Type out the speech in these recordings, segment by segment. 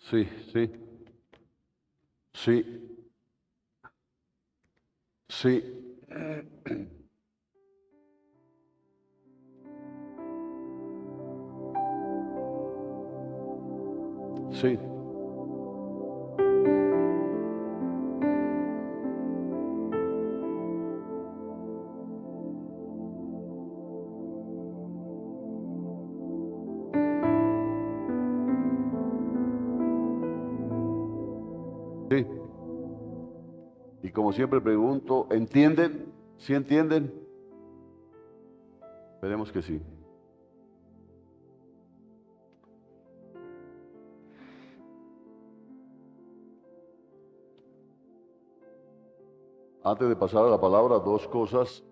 Sí, sí, sí, sí, sí, sí. Y como siempre pregunto, ¿entienden? ¿Sí entienden? Esperemos que sí. Antes de pasar a la palabra, dos cosas.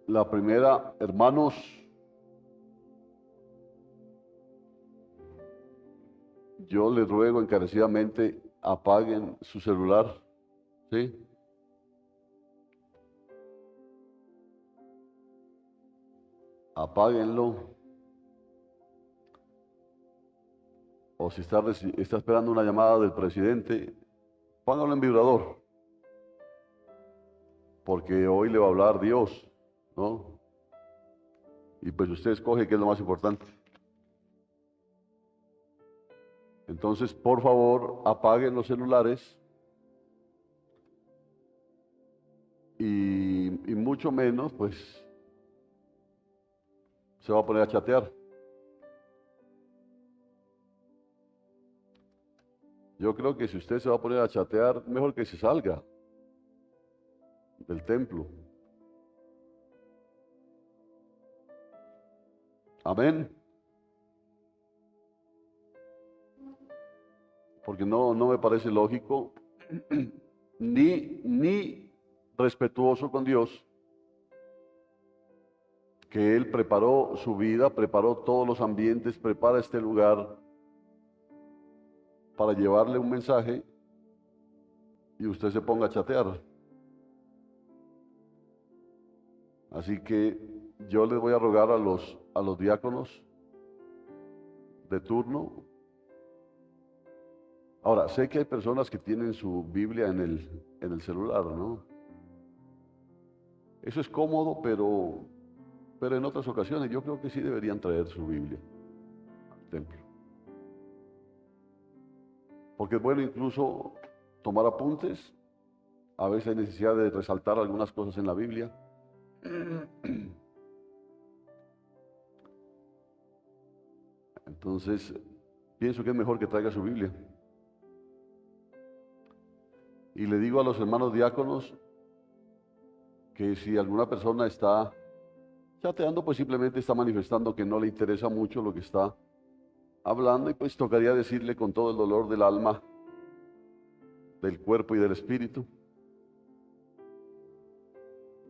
La primera, hermanos, yo les ruego encarecidamente apaguen su celular, ¿sí? Apáguenlo. O si está esperando una llamada del presidente, póngalo en vibrador, porque hoy le va a hablar Dios, ¿no? Y pues usted escoge qué es lo más importante. Entonces, por favor, apaguen los celulares y mucho menos, pues, se va a poner a chatear. Yo creo que si usted se va a poner a chatear, mejor que se salga del templo. Amén. Porque no me parece lógico ni respetuoso con Dios que Él preparó su vida, preparó todos los ambientes, prepara este lugar para llevarle un mensaje y usted se ponga a chatear. Así que yo les voy a rogar a los diáconos de turno. Ahora, sé que hay personas que tienen su Biblia en el celular, ¿no? Eso es cómodo, pero en otras ocasiones yo creo que sí deberían traer su Biblia al templo. Porque es bueno incluso tomar apuntes. A veces hay necesidad de resaltar algunas cosas en la Biblia. Entonces, pienso que es mejor que traiga su Biblia. Y le digo a los hermanos diáconos que si alguna persona está chateando, pues simplemente está manifestando que no le interesa mucho lo que está hablando y pues tocaría decirle con todo el dolor del alma, del cuerpo y del espíritu,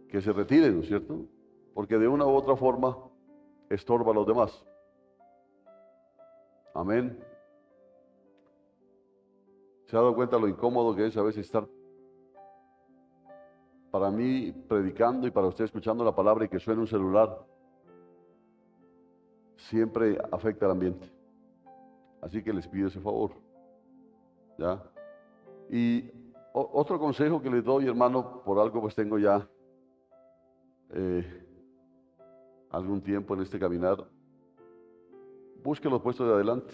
que se retire, ¿no es cierto? Porque de una u otra forma estorba a los demás. Amén. ¿Se ha dado cuenta lo incómodo que es a veces estar para mí predicando y para usted escuchando la palabra y que suene un celular? Siempre afecta al ambiente. Así que les pido ese favor. ¿Ya? Y otro consejo que les doy, hermano, por algo pues tengo ya eh, algún tiempo en este caminar, busque los puestos de adelante,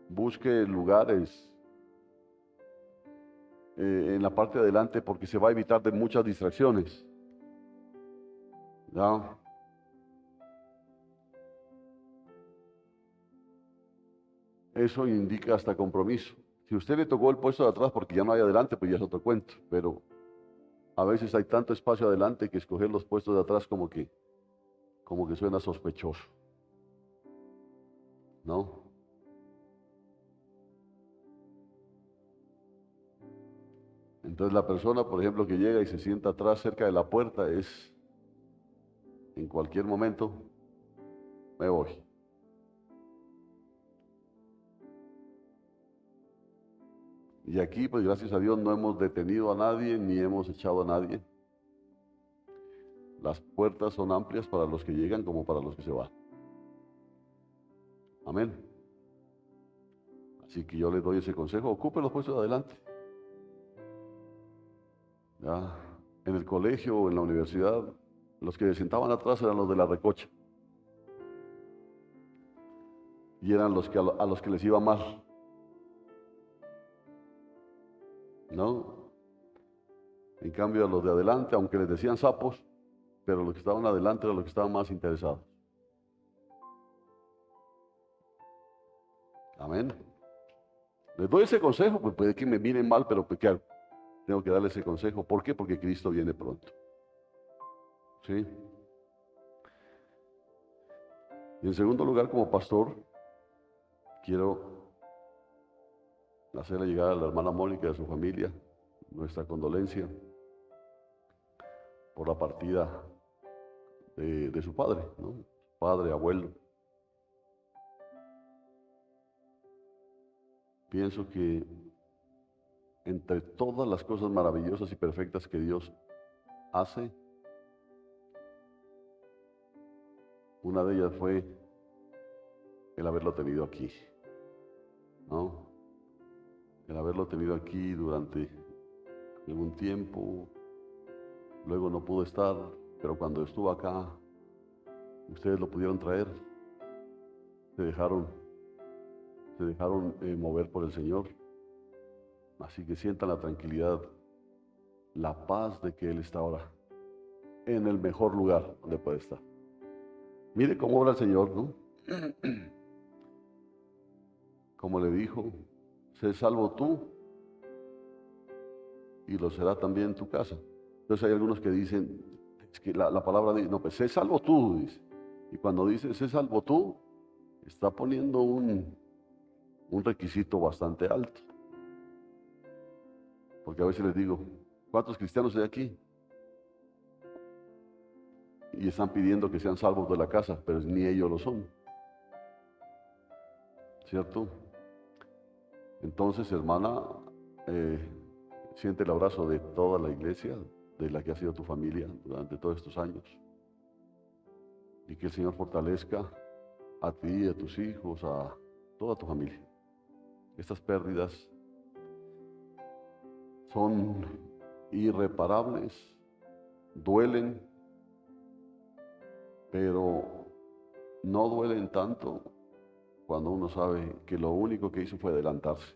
busque lugares en la parte de adelante porque se va a evitar de muchas distracciones. ¿Ya? Eso indica hasta compromiso. Si usted le tocó el puesto de atrás porque ya no hay adelante, pues ya es otro cuento, pero a veces hay tanto espacio adelante que escoger los puestos de atrás como que suena sospechoso, ¿no? Entonces la persona, por ejemplo, que llega y se sienta atrás cerca de la puerta es, en cualquier momento, me voy. Y aquí, pues gracias a Dios, no hemos detenido a nadie ni hemos echado a nadie. Las puertas son amplias para los que llegan como para los que se van. Amén. Así que yo les doy ese consejo, ocupen los puestos de adelante. Ya, en el colegio o en la universidad, los que se sentaban atrás eran los de la recocha. Y eran los que a los que les iba mal. ¿No? En cambio, a los de adelante, aunque les decían sapos, pero los que estaban adelante eran los que estaban más interesados. Amén. Les doy ese consejo, pues puede que me miren mal, pero pues, ¿qué hago? Tengo que darle ese consejo. ¿Por qué? Porque Cristo viene pronto. ¿Sí? Y en segundo lugar, como pastor, quiero hacerle llegar a la hermana Mónica y a su familia nuestra condolencia por la partida de su padre, ¿no? Padre, abuelo. Pienso que entre todas las cosas maravillosas y perfectas que Dios hace, una de ellas fue el haberlo tenido aquí, ¿no? El haberlo tenido aquí durante algún tiempo, luego no pudo estar, pero cuando estuvo acá, ustedes lo pudieron traer, se dejaron mover por el Señor. Así que sientan la tranquilidad, la paz de que Él está ahora en el mejor lugar donde puede estar. Mire cómo obra el Señor, ¿no? Como le dijo, sé salvo tú y lo será también tu casa. Entonces hay algunos que dicen, es que la palabra dice, no, pues sé salvo tú, dice. Y cuando dice sé salvo tú, está poniendo un requisito bastante alto. Porque a veces les digo, ¿cuántos cristianos hay aquí? Y están pidiendo que sean salvos de la casa, pero ni ellos lo son. ¿Cierto? Entonces, hermana, siente el abrazo de toda la iglesia, de la que ha sido tu familia durante todos estos años. Y que el Señor fortalezca a ti, a tus hijos, a toda tu familia. Estas pérdidas son irreparables, duelen, pero no duelen tanto cuando uno sabe que lo único que hizo fue adelantarse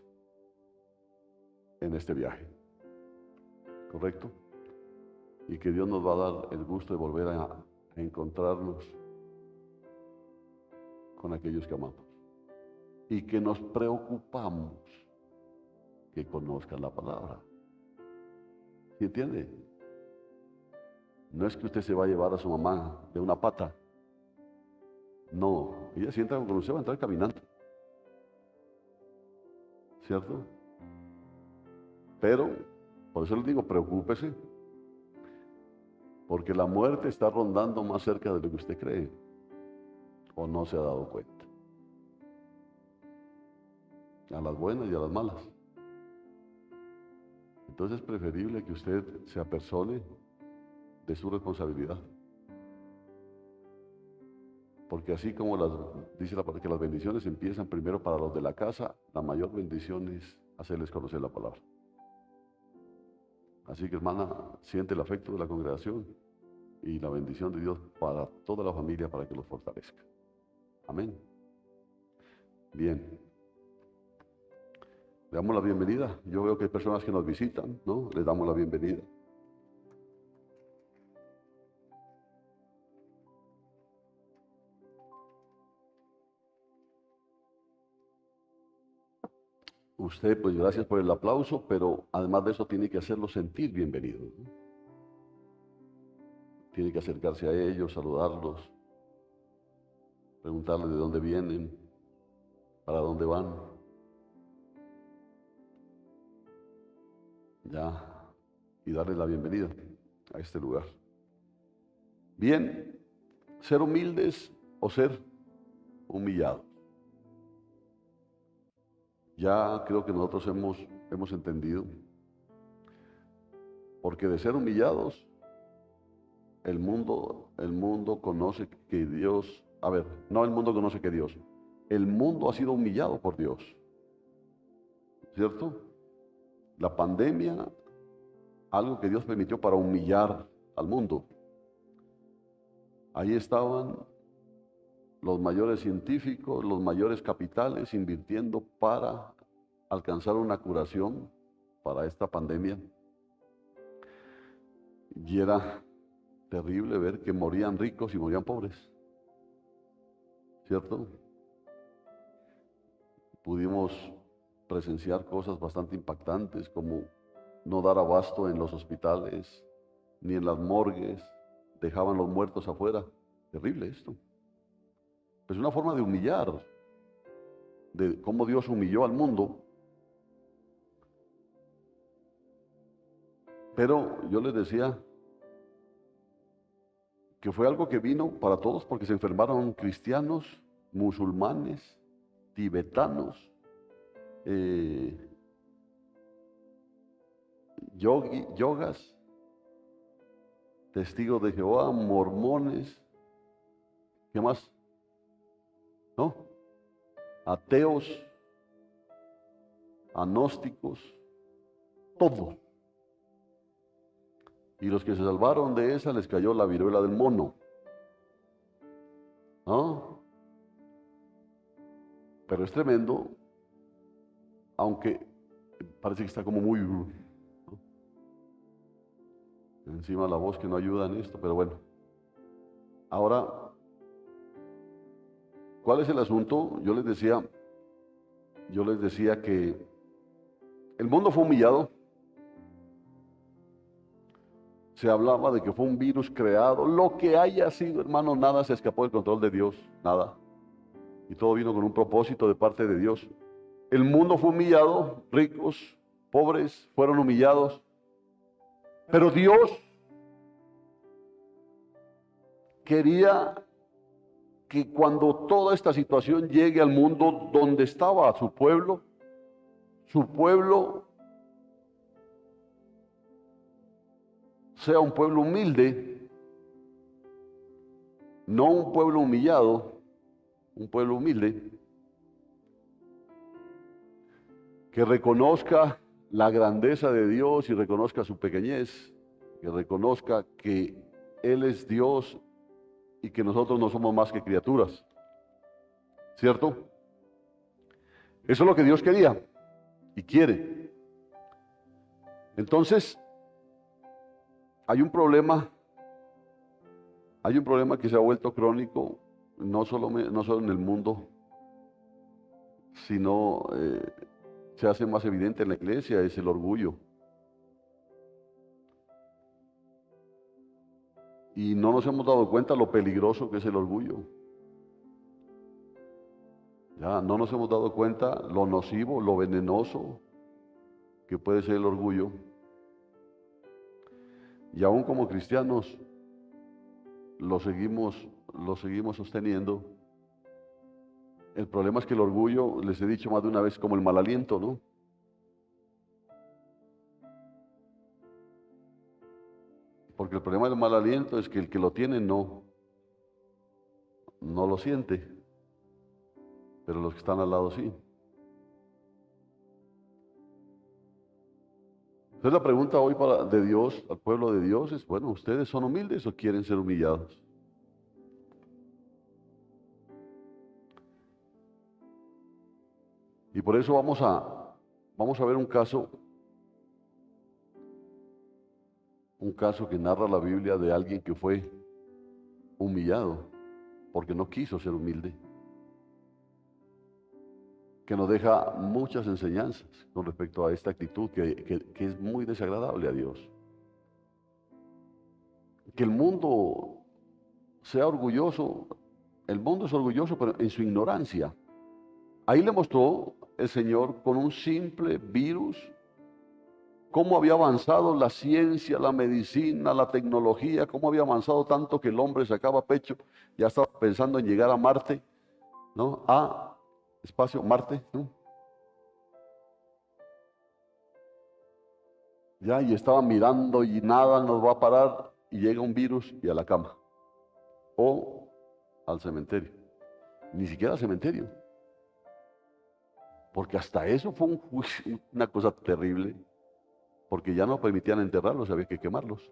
en este viaje. ¿Correcto? Y que Dios nos va a dar el gusto de volver a encontrarnos con aquellos que amamos. Y que nos preocupamos que conozcan la palabra. ¿Sí entiende? No es que usted se va a llevar a su mamá de una pata. No, ella si entra con usted va a entrar caminando. ¿Cierto? Pero, por eso les digo, preocúpese. Porque la muerte está rondando más cerca de lo que usted cree. O no se ha dado cuenta. A las buenas y a las malas. Entonces es preferible que usted se apersone de su responsabilidad. Porque así como dice la palabra que las bendiciones empiezan primero para los de la casa, la mayor bendición es hacerles conocer la palabra. Así que, hermana, siente el afecto de la congregación y la bendición de Dios para toda la familia para que los fortalezca. Amén. Bien. Le damos la bienvenida. Yo veo que hay personas que nos visitan, ¿no? Les damos la bienvenida. Usted, pues gracias por el aplauso, pero además de eso tiene que hacerlos sentir bienvenidos, ¿no? Tiene que acercarse a ellos, saludarlos, preguntarles de dónde vienen, para dónde van. Ya, y darles la bienvenida a este lugar. Bien, ser humildes o ser humillados. Ya creo que nosotros hemos entendido, porque de ser humillados, el mundo conoce que Dios, no el mundo conoce que Dios, el mundo ha sido humillado por Dios, ¿cierto? La pandemia, algo que Dios permitió para humillar al mundo. Ahí estaban los mayores científicos, los mayores capitales invirtiendo para alcanzar una curación para esta pandemia. Y era terrible ver que morían ricos y morían pobres, ¿cierto? Pudimos presenciar cosas bastante impactantes como no dar abasto en los hospitales ni en las morgues, dejaban los muertos afuera. Terrible esto. Es una forma de humillar, de cómo Dios humilló al mundo. Pero yo les decía que fue algo que vino para todos porque se enfermaron cristianos, musulmanes, tibetanos, yogas, testigos de Jehová, mormones, ¿qué más? ¿No? Ateos, agnósticos, todos. Y los que se salvaron de esa les cayó la viruela del mono, ¿no? Pero es tremendo, aunque parece que está como muy, ¿no? Encima la voz que no ayuda en esto, pero bueno. Ahora, ¿cuál es el asunto? Yo les decía que el mundo fue humillado. Se hablaba de que fue un virus creado. Lo que haya sido, hermano, nada se escapó del control de Dios, nada. Y todo vino con un propósito de parte de Dios. El mundo fue humillado, ricos, pobres fueron humillados. Pero Dios quería que cuando toda esta situación llegue al mundo donde estaba su pueblo sea un pueblo humilde, no un pueblo humillado, un pueblo humilde, que reconozca la grandeza de Dios y reconozca su pequeñez, que reconozca que Él es Dios y que nosotros no somos más que criaturas, ¿cierto? Eso es lo que Dios quería y quiere. Entonces, hay un problema que se ha vuelto crónico, no solo en el mundo, sino se hace más evidente en la iglesia, es el orgullo. Y no nos hemos dado cuenta lo peligroso que es el orgullo. Ya no nos hemos dado cuenta lo nocivo, lo venenoso que puede ser el orgullo. Y aún como cristianos lo seguimos sosteniendo. El problema es que el orgullo, les he dicho más de una vez, como el mal aliento, ¿no? Porque el problema del mal aliento es que el que lo tiene no lo siente, pero los que están al lado sí. Entonces la pregunta hoy de Dios, al pueblo de Dios, es, bueno, ¿ustedes son humildes o quieren ser humillados? Y por eso vamos a ver un caso que narra la Biblia de alguien que fue humillado porque no quiso ser humilde, que nos deja muchas enseñanzas con respecto a esta actitud que es muy desagradable a Dios. Que el mundo sea orgulloso, el mundo es orgulloso, pero en su ignorancia. Ahí le mostró el Señor con un simple virus cómo había avanzado la ciencia, la medicina, la tecnología, cómo había avanzado tanto que el hombre sacaba pecho, ya estaba pensando en llegar a Marte, ¿no? A espacio, Marte, ¿no? Ya, y estaba mirando y nada nos va a parar y llega un virus y a la cama o al cementerio. Ni siquiera al cementerio. porque hasta eso fue un juicio, una cosa terrible, porque ya no permitían enterrarlos, había que quemarlos.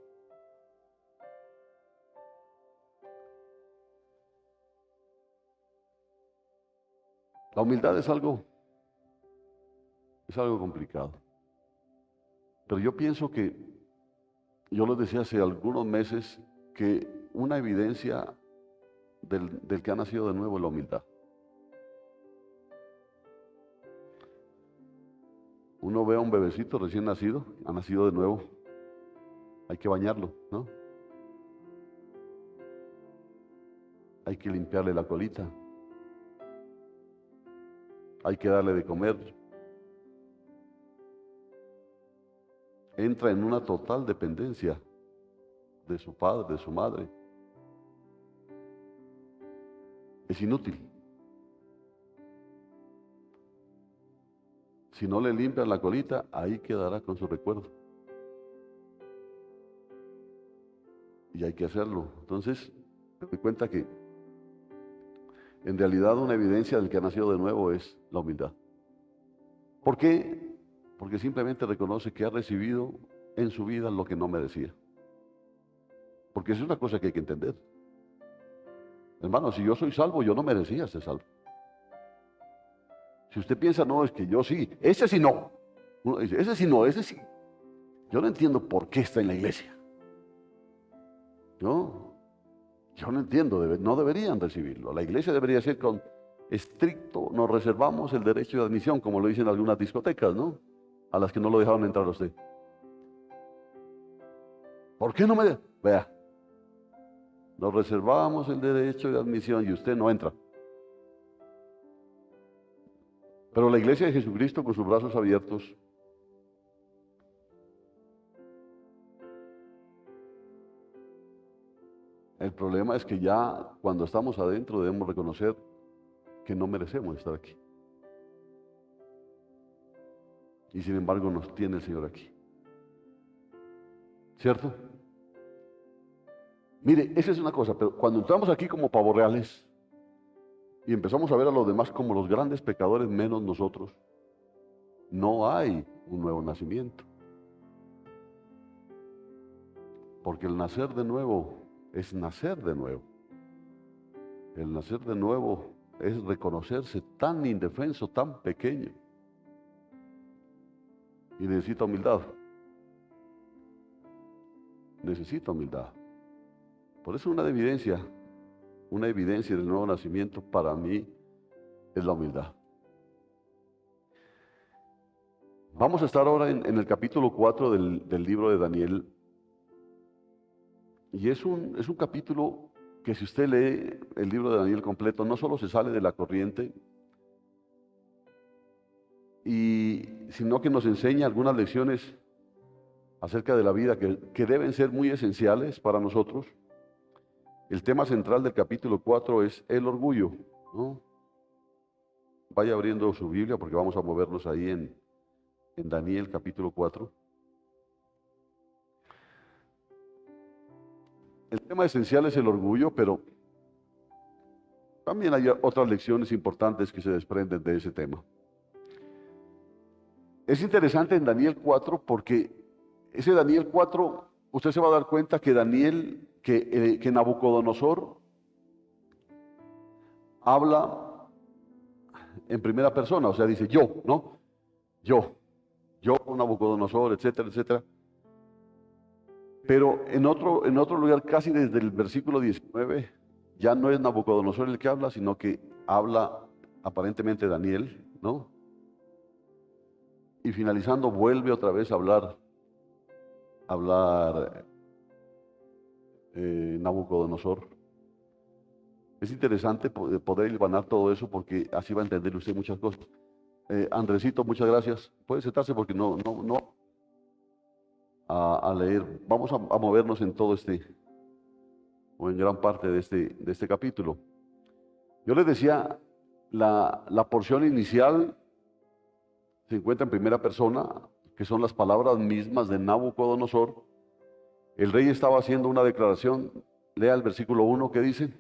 La humildad es algo complicado. Pero yo pienso que, yo les decía hace algunos meses, que una evidencia del que ha nacido de nuevo es la humildad. Uno ve a un bebecito recién nacido, ha nacido de nuevo, hay que bañarlo, ¿no? Hay que limpiarle la colita, hay que darle de comer. Entra en una total dependencia de su padre, de su madre. Es inútil. Si no le limpian la colita, ahí quedará con su recuerdo. Y hay que hacerlo. Entonces, me doy cuenta que en realidad una evidencia del que ha nacido de nuevo es la humildad. ¿Por qué? Porque simplemente reconoce que ha recibido en su vida lo que no merecía. Porque es una cosa que hay que entender. Hermano, si yo soy salvo, yo no merecía ser salvo. Si usted piensa, no, es que yo sí, ese sí no. Uno dice, ese sí no, ese sí. Yo no entiendo por qué está en la iglesia. Yo no entiendo, no deberían recibirlo. La iglesia debería ser con estricto, nos reservamos el derecho de admisión, como lo dicen algunas discotecas, ¿no? A las que no lo dejaron entrar a usted. ¿Por qué no me...? Vea, nos reservamos el derecho de admisión y usted no entra. Pero la iglesia de Jesucristo con sus brazos abiertos, el problema es que ya cuando estamos adentro debemos reconocer que no merecemos estar aquí. Y sin embargo nos tiene el Señor aquí. ¿Cierto? Mire, esa es una cosa, pero cuando entramos aquí como pavos reales y empezamos a ver a los demás como los grandes pecadores menos nosotros, no hay un nuevo nacimiento. Porque el nacer de nuevo es nacer de nuevo. El nacer de nuevo es reconocerse tan indefenso, tan pequeño. Y necesita humildad. Necesita humildad. Por eso una evidencia del nuevo nacimiento para mí es la humildad. Vamos a estar ahora en el capítulo 4 del libro de Daniel. Y es un capítulo que si usted lee el libro de Daniel completo, no solo se sale de la corriente, sino que nos enseña algunas lecciones acerca de la vida que deben ser muy esenciales para nosotros. El tema central del capítulo 4 es el orgullo, ¿no? Vaya abriendo su Biblia porque vamos a movernos ahí en Daniel capítulo 4. El tema esencial es el orgullo, pero también hay otras lecciones importantes que se desprenden de ese tema. Es interesante en Daniel 4 porque ese Daniel 4, usted se va a dar cuenta que que Nabucodonosor habla en primera persona, o sea, dice yo, ¿no? Yo, Nabucodonosor, etcétera, etcétera. Pero en otro lugar, casi desde el versículo 19, ya no es Nabucodonosor el que habla, sino que habla aparentemente Daniel, ¿no? Y finalizando vuelve otra vez a hablar Nabucodonosor. Es interesante poder hilvanar todo eso porque así va a entender usted muchas cosas. Andresito, muchas gracias. Puede sentarse porque no a leer. Vamos a movernos en todo o en gran parte de este capítulo. Yo les decía, la porción inicial se encuentra en primera persona, que son las palabras mismas de Nabucodonosor. El rey estaba haciendo una declaración. Lea el versículo 1 que dice: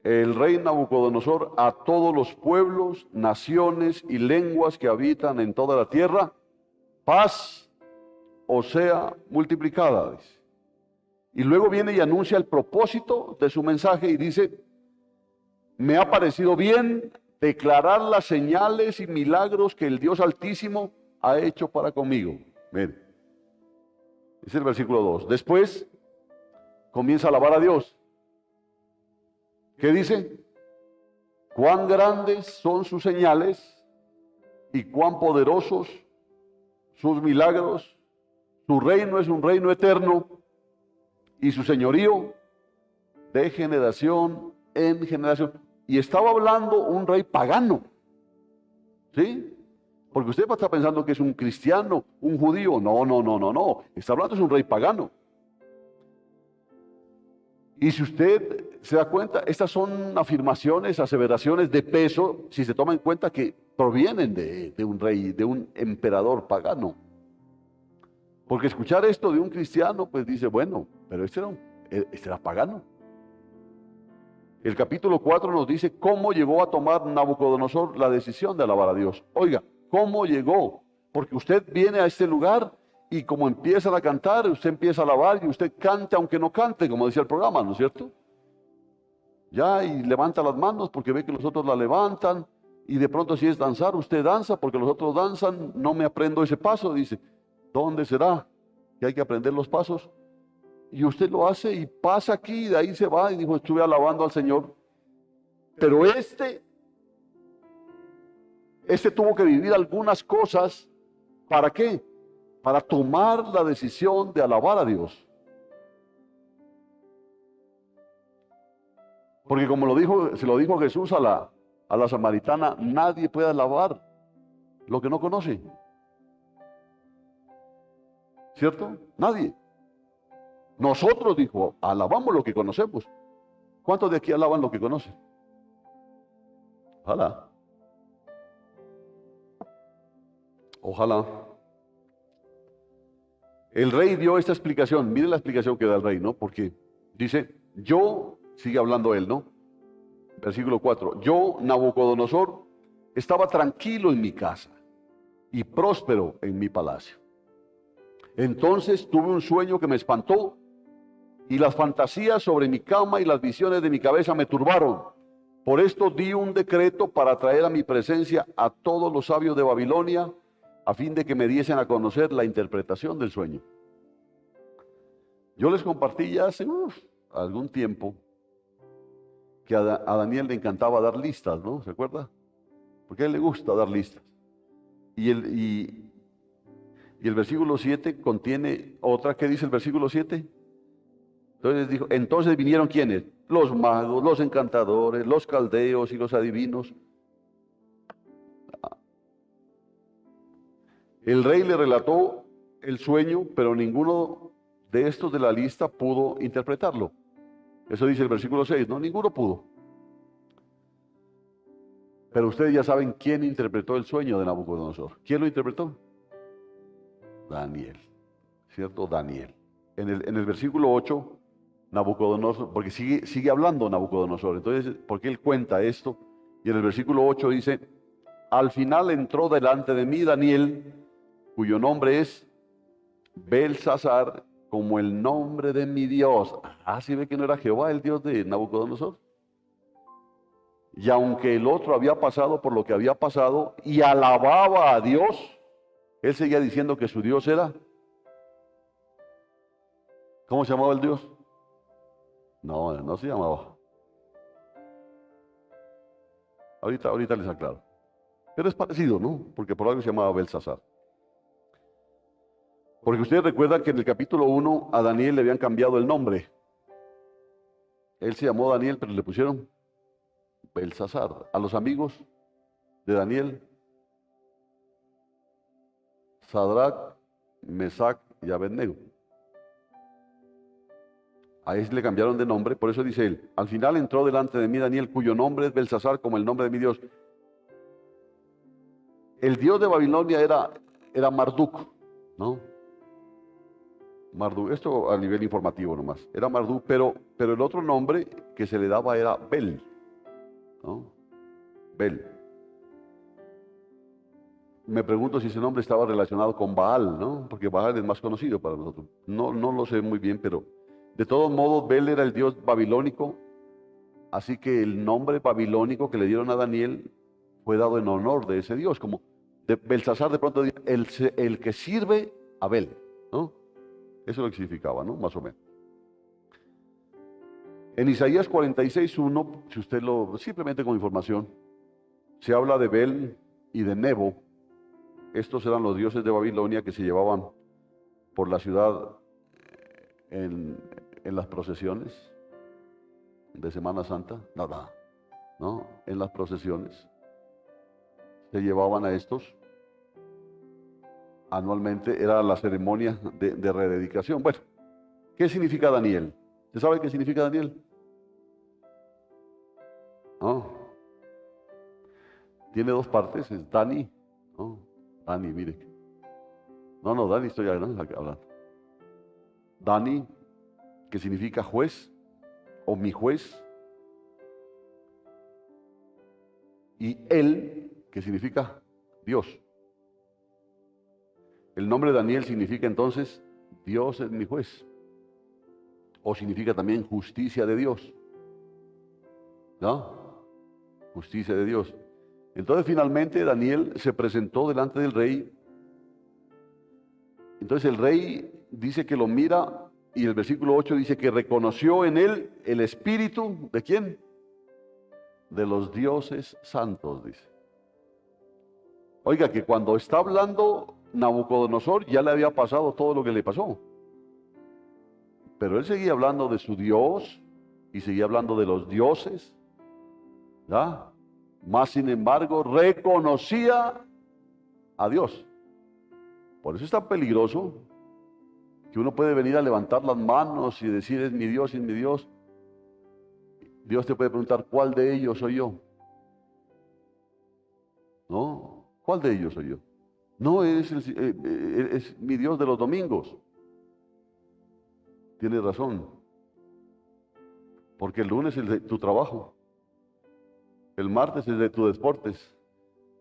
el rey Nabucodonosor a todos los pueblos, naciones y lenguas que habitan en toda la tierra, paz o sea multiplicada, dice. Y luego viene y anuncia el propósito de su mensaje y dice, me ha parecido bien declarar las señales y milagros que el Dios Altísimo ha hecho para conmigo. Miren, es el versículo 2. Después comienza a alabar a Dios. ¿Qué dice? Cuán grandes son sus señales y cuán poderosos sus milagros. Su reino es un reino eterno y su señorío de generación en generación. Y estaba hablando un rey pagano, ¿sí? Porque usted está pensando que es un cristiano, un judío. No. Está hablando de un rey pagano. Y si usted se da cuenta, estas son afirmaciones, aseveraciones de peso, si se toma en cuenta que provienen de un rey, de un emperador pagano. Porque escuchar esto de un cristiano, pues dice, bueno, pero este era pagano. El capítulo 4 nos dice cómo llegó a tomar Nabucodonosor la decisión de alabar a Dios. Oiga, ¿cómo llegó? Porque usted viene a este lugar y como empiezan a cantar, usted empieza a alabar y usted cante aunque no cante, como decía el programa, ¿no es cierto? Ya, y levanta las manos porque ve que los otros la levantan, y de pronto si es danzar, usted danza porque los otros danzan, no me aprendo ese paso, dice. ¿Dónde será que hay que aprender los pasos? Y usted lo hace y pasa aquí, y de ahí se va y dijo, estuve alabando al Señor. Pero este tuvo que vivir algunas cosas, ¿para qué? Para tomar la decisión de alabar a Dios. Porque como se lo dijo Jesús a la samaritana, nadie puede alabar lo que no conoce. ¿Cierto? Nadie. Nosotros, dijo, alabamos lo que conocemos. ¿Cuántos de aquí alaban lo que conocen? Ojalá. Ojalá. El rey dio esta explicación. Mire la explicación que da el rey, ¿no? Porque dice, sigue hablando él, ¿no? Versículo 4. Yo, Nabucodonosor, estaba tranquilo en mi casa y próspero en mi palacio. Entonces tuve un sueño que me espantó y las fantasías sobre mi cama y las visiones de mi cabeza me turbaron. Por esto di un decreto para traer a mi presencia a todos los sabios de Babilonia a fin de que me diesen a conocer la interpretación del sueño. Yo les compartí ya hace algún tiempo que a Daniel le encantaba dar listas, ¿no? ¿Se acuerda? Porque a él le gusta dar listas. Y el versículo 7 contiene otra. ¿Qué dice el versículo 7? Entonces dijo, entonces vinieron ¿quiénes? Los magos, los encantadores, los caldeos y los adivinos. El rey le relató el sueño, pero ninguno de estos de la lista pudo interpretarlo. Eso dice el versículo 6, ¿no? Ninguno pudo. Pero ustedes ya saben quién interpretó el sueño de Nabucodonosor. ¿Quién lo interpretó? Daniel, ¿cierto? Daniel. En el versículo 8, Nabucodonosor, porque sigue hablando Nabucodonosor, entonces, ¿por qué él cuenta esto? Y en el versículo 8 dice, al final entró delante de mí Daniel, cuyo nombre es Belsasar, como el nombre de mi Dios. ¿Sí ve que no era Jehová el Dios de Nabucodonosor? Y aunque el otro había pasado por lo que había pasado y alababa a Dios, él seguía diciendo que su Dios era. ¿Cómo se llamaba el Dios? No se llamaba. Ahorita les aclaro. Pero es parecido, ¿no? Porque por algo se llamaba Belsasar. Porque ustedes recuerdan que en el capítulo 1 a Daniel le habían cambiado el nombre. Él se llamó Daniel, pero le pusieron Belsasar. A los amigos de Daniel, Sadrach, Mesac y Abednego. A él le cambiaron de nombre, por eso dice él, al final entró delante de mí Daniel, cuyo nombre es Belsasar, como el nombre de mi Dios. El Dios de Babilonia era Marduk, ¿no? Marduk, esto a nivel informativo nomás, era Marduk, pero el otro nombre que se le daba era Bel. ¿no? Bel. Me pregunto si ese nombre estaba relacionado con Baal, ¿no? Porque Baal es más conocido para nosotros. No lo sé muy bien, pero de todos modos, Bel era el dios babilónico, así que el nombre babilónico que le dieron a Daniel fue dado en honor de ese dios, como de Belsasar de pronto el que sirve a Bel, ¿no? Eso es lo que significaba, ¿no? Más o menos. En Isaías 46:1, si usted simplemente con información, se habla de Bel y de Nebo. Estos eran los dioses de Babilonia que se llevaban por la ciudad en las procesiones de Semana Santa. No, en las procesiones se llevaban a estos. Anualmente era la ceremonia de rededicación. Bueno, ¿qué significa Daniel? ¿Usted sabe qué significa Daniel? ¿No? Tiene dos partes, es Dani, ¿no? Dani, mire. No, Dani estoy hablando. Dani, que significa juez, o mi juez. Y él, que significa Dios. El nombre Daniel significa entonces, Dios es mi juez. O significa también justicia de Dios. ¿No? Justicia de Dios. Entonces finalmente Daniel se presentó delante del rey. Entonces el rey dice que lo mira y el versículo 8 dice que reconoció en él el espíritu, ¿de quién? De los dioses santos, dice. Oiga, que cuando está hablando Nabucodonosor ya le había pasado todo lo que le pasó. Pero él seguía hablando de su Dios y seguía hablando de los dioses, ¿ya? Más sin embargo reconocía a Dios. Por eso es tan peligroso que uno puede venir a levantar las manos y decir es mi Dios, es mi Dios. Dios te puede preguntar, ¿cuál de ellos soy yo? ¿No? ¿Cuál de ellos soy yo? No, es mi Dios de los domingos. Tienes razón. Porque el lunes es el de tu trabajo. El martes es el de tus deportes.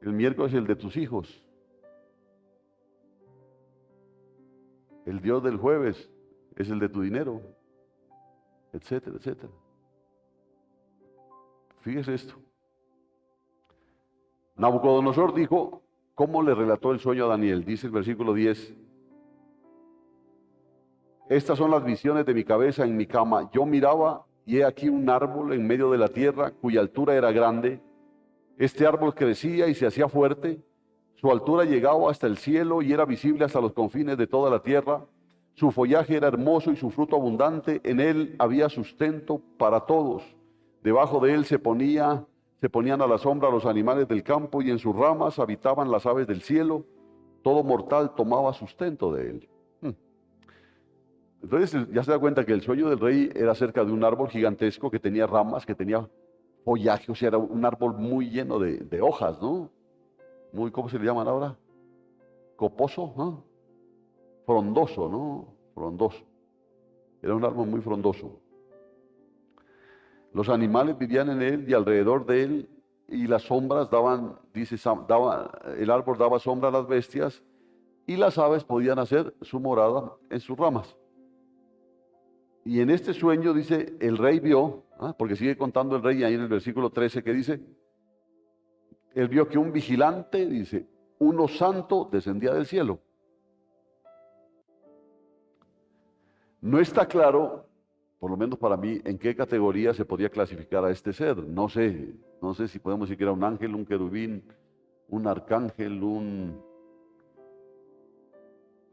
El miércoles es el de tus hijos. El Dios del jueves es el de tu dinero. Etcétera, etcétera. Fíjese esto. Nabucodonosor dijo, ¿cómo le relató el sueño a Daniel? Dice el versículo 10. Estas son las visiones de mi cabeza en mi cama. Yo miraba y he aquí un árbol en medio de la tierra cuya altura era grande. Este árbol crecía y se hacía fuerte. Su altura llegaba hasta el cielo y era visible hasta los confines de toda la tierra. Su follaje era hermoso y su fruto abundante. En él había sustento para todos. Debajo de él se ponían a la sombra los animales del campo y en sus ramas habitaban las aves del cielo. Todo mortal tomaba sustento de él. Entonces ya se da cuenta que el sueño del rey era acerca de un árbol gigantesco que tenía ramas, que tenía follaje, o sea, era un árbol muy lleno de hojas, ¿no? Muy, ¿cómo se le llaman ahora? Coposo, ¿no? Frondoso, ¿no? Frondoso. Era un árbol muy frondoso. Los animales vivían en él y alrededor de él, y las sombras el árbol daba sombra a las bestias, y las aves podían hacer su morada en sus ramas. Y en este sueño dice, el rey vio, porque sigue contando el rey ahí en el versículo 13 que dice, él vio que un vigilante, dice, uno santo descendía del cielo. No está claro, por lo menos para mí, en qué categoría se podía clasificar a este ser. No sé si podemos decir que era un ángel, un querubín, un arcángel,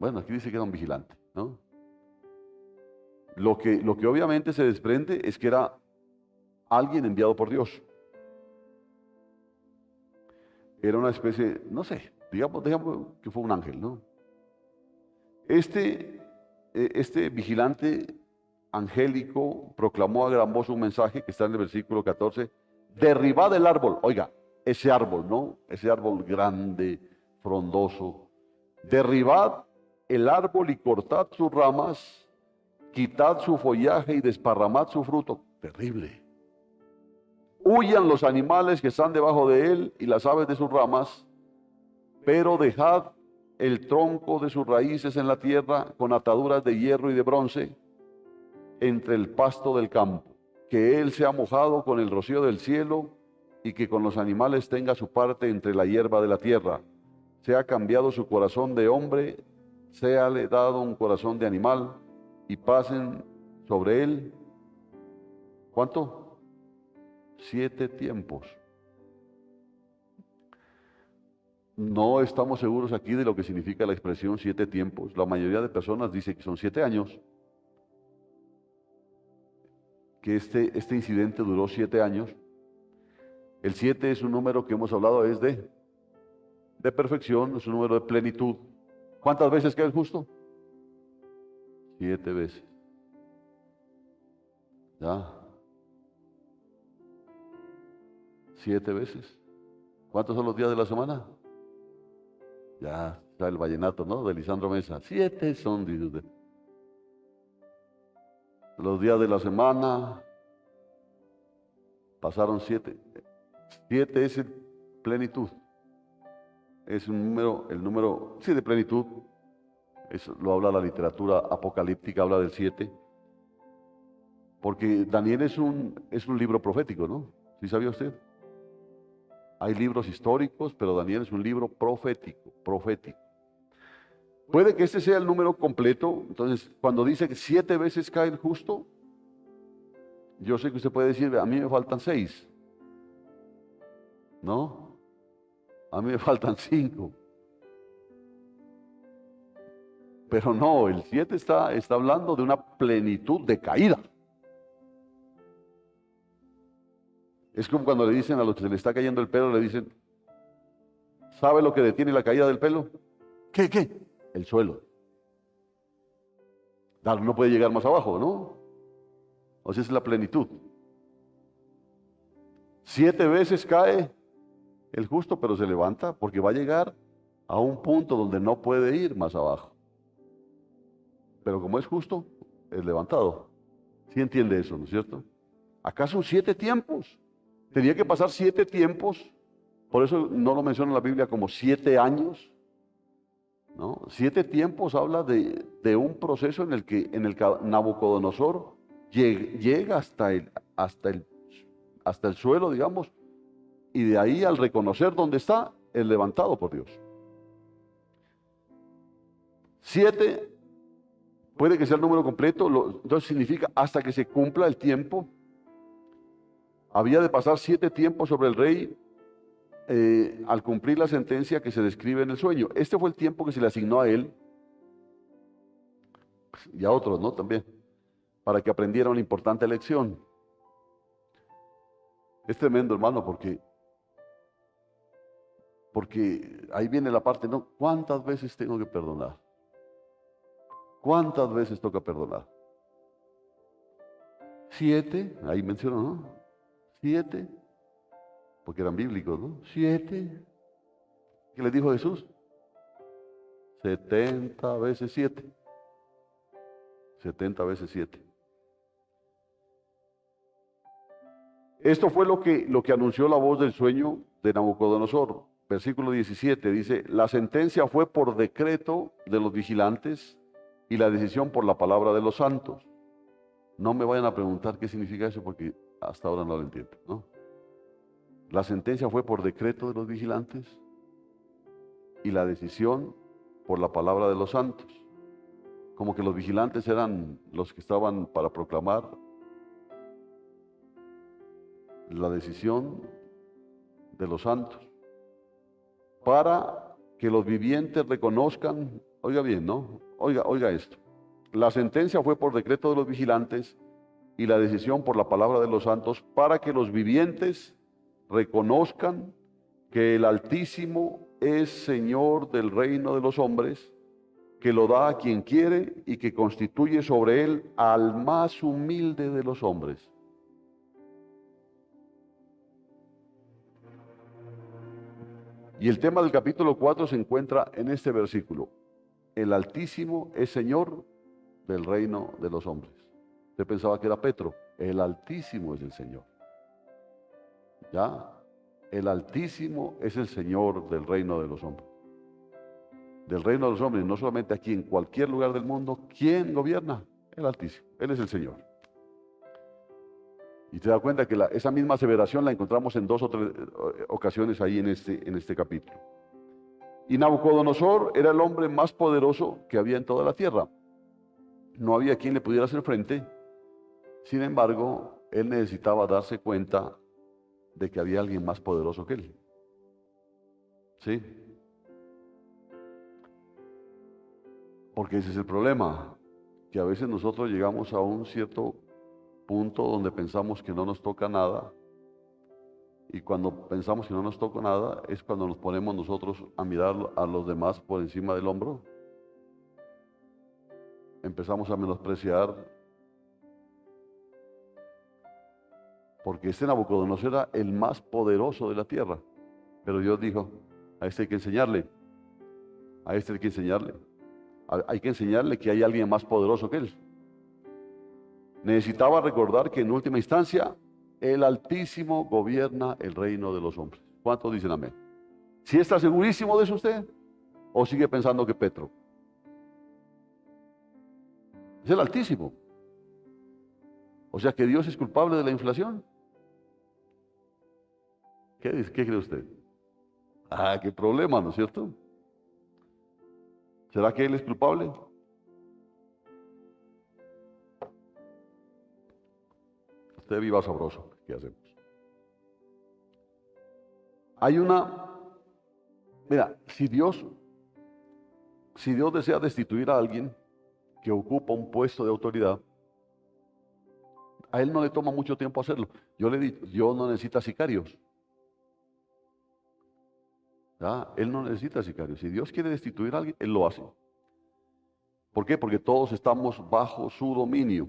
bueno, aquí dice que era un vigilante, ¿no? Lo que obviamente se desprende es que era alguien enviado por Dios. Era una especie, no sé, digamos que fue un ángel, ¿no? Este vigilante angélico proclamó a gran voz un mensaje que está en el versículo 14, derribad el árbol, oiga, ese árbol, ¿no? Ese árbol grande, frondoso, derribad el árbol y cortad sus ramas, quitad su follaje y desparramad su fruto. Terrible. Huyan los animales que están debajo de él y las aves de sus ramas, pero dejad el tronco de sus raíces en la tierra con ataduras de hierro y de bronce entre el pasto del campo, que él sea mojado con el rocío del cielo y que con los animales tenga su parte entre la hierba de la tierra. Sea cambiado su corazón de hombre, séale dado un corazón de animal y pasen sobre él, ¿cuánto? 7 tiempos. No estamos seguros aquí de lo que significa la expresión 7 tiempos. La mayoría de personas dice que son 7 años, que este incidente duró 7 años. El 7 es un número que hemos hablado, es de perfección, es un número de plenitud. ¿Cuántas veces cae el justo? 7 veces. ¿Ya? 7 veces. ¿Cuántos son los días de la semana? Ya está el vallenato, ¿no? De Lisandro Mesa. 7 son, dice usted. Los días de la semana pasaron 7. 7 es plenitud. Es un número, el número, sí, de plenitud. Eso lo habla la literatura apocalíptica, habla del 7. Porque Daniel es un libro profético, ¿no? ¿Sí sabía usted? Hay libros históricos, pero Daniel es un libro profético, profético. Puede que este sea el número completo. Entonces, cuando dice que 7 veces cae el justo, yo sé que usted puede decir, a mí me faltan 6. ¿No? A mí me faltan 5. Pero no, el 7 está hablando de una plenitud de caída. Es como cuando le dicen a los que se le está cayendo el pelo, le dicen, ¿sabe lo que detiene la caída del pelo? ¿Qué? El suelo. Claro, no puede llegar más abajo, ¿no? O sea, es la plenitud. 7 veces cae el justo, pero se levanta porque va a llegar a un punto donde no puede ir más abajo. Pero como es justo, es levantado. ¿Sí entiende eso, no es cierto? Acá son 7 tiempos. Tenía que pasar 7 tiempos. Por eso no lo menciona la Biblia como 7 años. ¿No? 7 tiempos habla de un proceso en el que Nabucodonosor llega hasta el suelo, digamos, y de ahí al reconocer dónde está, es levantado por Dios. 7 puede que sea el número completo, entonces significa hasta que se cumpla el tiempo. Había de pasar 7 tiempos sobre el rey al cumplir la sentencia que se describe en el sueño. Este fue el tiempo que se le asignó a él y a otros, ¿no? También, para que aprendiera una importante lección. Es tremendo, hermano, porque ahí viene la parte, ¿no? ¿Cuántas veces tengo que perdonar? ¿Cuántas veces toca perdonar? 7, ahí menciono, ¿no? 7, porque eran bíblicos, ¿no? 7. ¿Qué les dijo Jesús? 70 veces 7. 70 veces 7. Esto fue lo que anunció la voz del sueño de Nabucodonosor. Versículo 17 dice, la sentencia fue por decreto de los vigilantes y la decisión por la palabra de los santos. No me vayan a preguntar qué significa eso porque hasta ahora no lo entiendo, ¿no? La sentencia fue por decreto de los vigilantes y la decisión por la palabra de los santos. Como que los vigilantes eran los que estaban para proclamar la decisión de los santos, para que los vivientes reconozcan, oiga bien, ¿no? Oiga esto. La sentencia fue por decreto de los vigilantes y la decisión por la palabra de los santos, para que los vivientes reconozcan que el Altísimo es Señor del reino de los hombres, que lo da a quien quiere y que constituye sobre él al más humilde de los hombres. Y el tema del capítulo 4 se encuentra en este versículo. El Altísimo es Señor del reino de los hombres. Usted pensaba que era Petro. El Altísimo es el Señor. ¿Ya? El Altísimo es el Señor del reino de los hombres. Del reino de los hombres, no solamente aquí, en cualquier lugar del mundo. ¿Quién gobierna? El Altísimo. Él es el Señor. Y te das cuenta que esa misma aseveración la encontramos en 2 o 3 ocasiones ahí en este capítulo. Y Nabucodonosor era el hombre más poderoso que había en toda la tierra. No había quien le pudiera hacer frente. Sin embargo, él necesitaba darse cuenta de que había alguien más poderoso que él. ¿Sí? Porque ese es el problema, que a veces nosotros llegamos a un cierto punto donde pensamos que no nos toca nada, y cuando pensamos que no nos toca nada es cuando nos ponemos nosotros a mirar a los demás por encima del hombro. Empezamos a menospreciar, porque este Nabucodonosor era el más poderoso de la tierra, pero Dios dijo, a este hay que enseñarle, a este hay que enseñarle, hay que enseñarle que hay alguien más poderoso que él. Necesitaba recordar que en última instancia el Altísimo gobierna el reino de los hombres. ¿Cuántos dicen amén? ¿Sí está segurísimo de eso usted? ¿O sigue pensando que Petro? Es el Altísimo. O sea que Dios es culpable de la inflación. ¿Qué cree usted? Ah, qué problema, ¿no es cierto? ¿Será que Él es culpable? Usted viva sabroso. ¿Qué hacemos? Mira, si Dios desea destituir a alguien que ocupa un puesto de autoridad, a Él no le toma mucho tiempo hacerlo. Yo le digo, Dios no necesita sicarios. ¿Ya? Él no necesita sicarios. Si Dios quiere destituir a alguien, Él lo hace. ¿Por qué? Porque todos estamos bajo su dominio.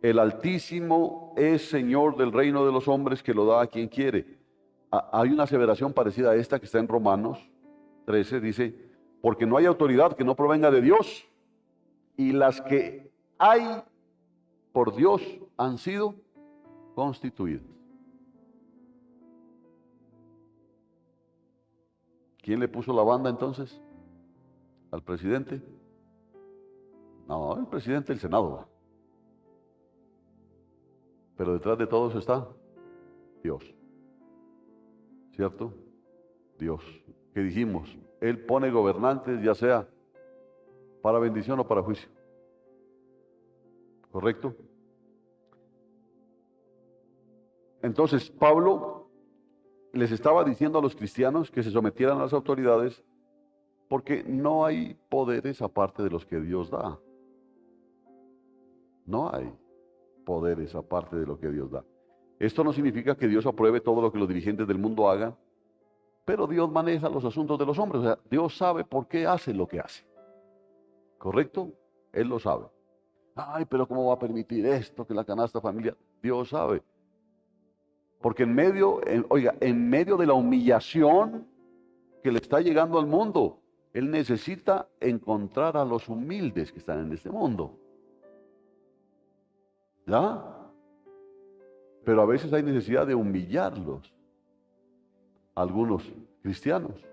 El Altísimo es Señor del reino de los hombres, que lo da a quien quiere. Hay una aseveración parecida a esta que está en Romanos 13, dice, porque no hay autoridad que no provenga de Dios, y las que hay por Dios han sido constituidas. ¿Quién le puso la banda entonces? ¿Al presidente? No, el presidente del Senado. Pero detrás de todo eso está Dios. ¿Cierto? Dios. ¿Qué dijimos? Él pone gobernantes, ya sea para bendición o para juicio. ¿Correcto? Entonces, Pablo les estaba diciendo a los cristianos que se sometieran a las autoridades porque no hay poderes aparte de los que Dios da. No hay poderes aparte de lo que Dios da. Esto no significa que Dios apruebe todo lo que los dirigentes del mundo hagan, pero Dios maneja los asuntos de los hombres. O sea, Dios sabe por qué hace lo que hace. ¿Correcto? Él lo sabe. Ay, pero ¿cómo va a permitir esto, que la canasta familiar? Dios sabe. Porque en medio de la humillación que le está llegando al mundo, Él necesita encontrar a los humildes que están en este mundo. ¿Ya? Pero a veces hay necesidad de humillarlos, algunos cristianos.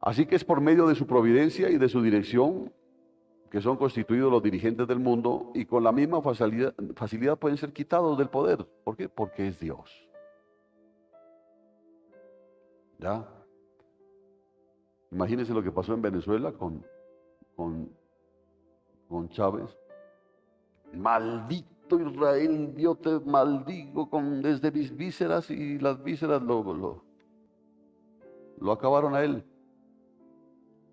Así que es por medio de su providencia y de su dirección que son constituidos los dirigentes del mundo, y con la misma facilidad pueden ser quitados del poder. ¿Por qué? Porque es Dios. ¿Ya? Imagínense lo que pasó en Venezuela con Chávez. Maldito Israel, yo te maldigo desde mis vísceras, y las vísceras lo acabaron a él.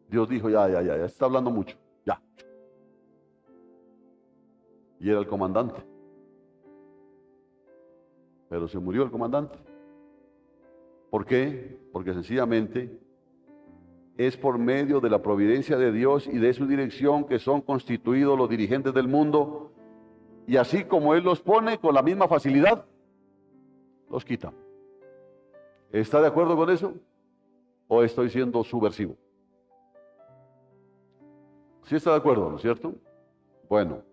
Dios dijo, ya, está hablando mucho, ya. Y era el comandante. Pero se murió el comandante. ¿Por qué? Porque sencillamente es por medio de la providencia de Dios y de su dirección que son constituidos los dirigentes del mundo, y así como Él los pone, con la misma facilidad los quita. ¿Está de acuerdo con eso? ¿O estoy siendo subversivo? ¿Sí está de acuerdo, no es cierto? Bueno,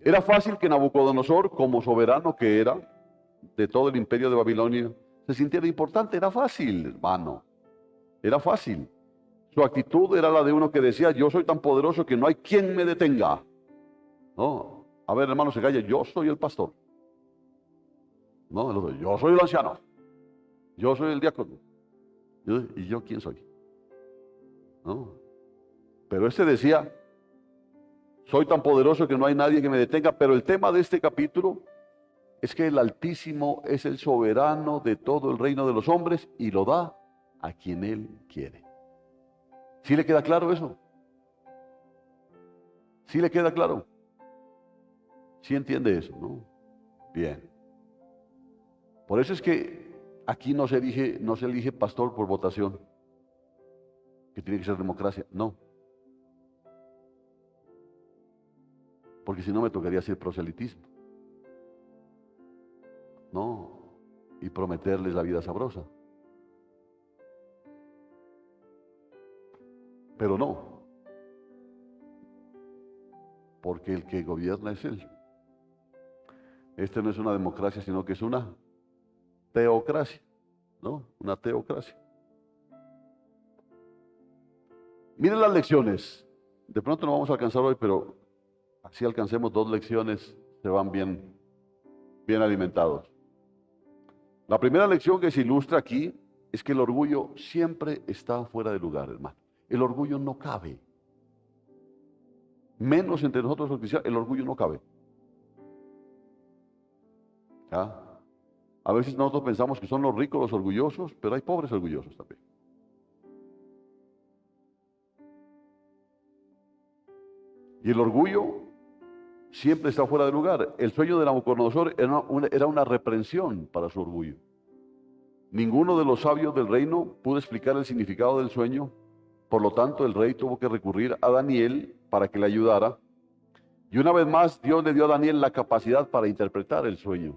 Era fácil que Nabucodonosor, como soberano que era de todo el imperio de Babilonia, se sintiera importante. Era fácil, hermano. Era fácil. Su actitud era la de uno que decía, yo soy tan poderoso que no hay quien me detenga. No, a ver, hermano, se calla, yo soy el pastor. No, el otro, yo soy el anciano. Yo soy el diácono. ¿Y yo quién soy? No. Pero este decía, soy tan poderoso que no hay nadie que me detenga. Pero el tema de este capítulo es que el Altísimo es el soberano de todo el reino de los hombres y lo da a quien Él quiere. ¿Sí le queda claro eso? ¿Sí le queda claro? ¿Sí entiende eso, no? Bien. Por eso es que aquí no se elige pastor por votación, que tiene que ser democracia. No. Porque si no me tocaría hacer proselitismo. No. Y prometerles la vida sabrosa. Pero no. Porque el que gobierna es Él. Este no es una democracia, sino que es una teocracia, ¿no? Una teocracia. Miren las lecciones. De pronto no vamos a alcanzar hoy, pero así alcancemos 2 lecciones, se van bien alimentados. La primera lección que se ilustra aquí es que el orgullo siempre está fuera de lugar, hermano. El orgullo no cabe. Menos entre nosotros los cristianos, el orgullo no cabe. ¿Ya? A veces nosotros pensamos que son los ricos los orgullosos, pero hay pobres orgullosos también. Y el orgullo siempre está fuera de lugar. El sueño de Nabucodonosor era una reprensión para su orgullo. Ninguno de los sabios del reino pudo explicar el significado del sueño. Por lo tanto, el rey tuvo que recurrir a Daniel para que le ayudara. Y una vez más, Dios le dio a Daniel la capacidad para interpretar el sueño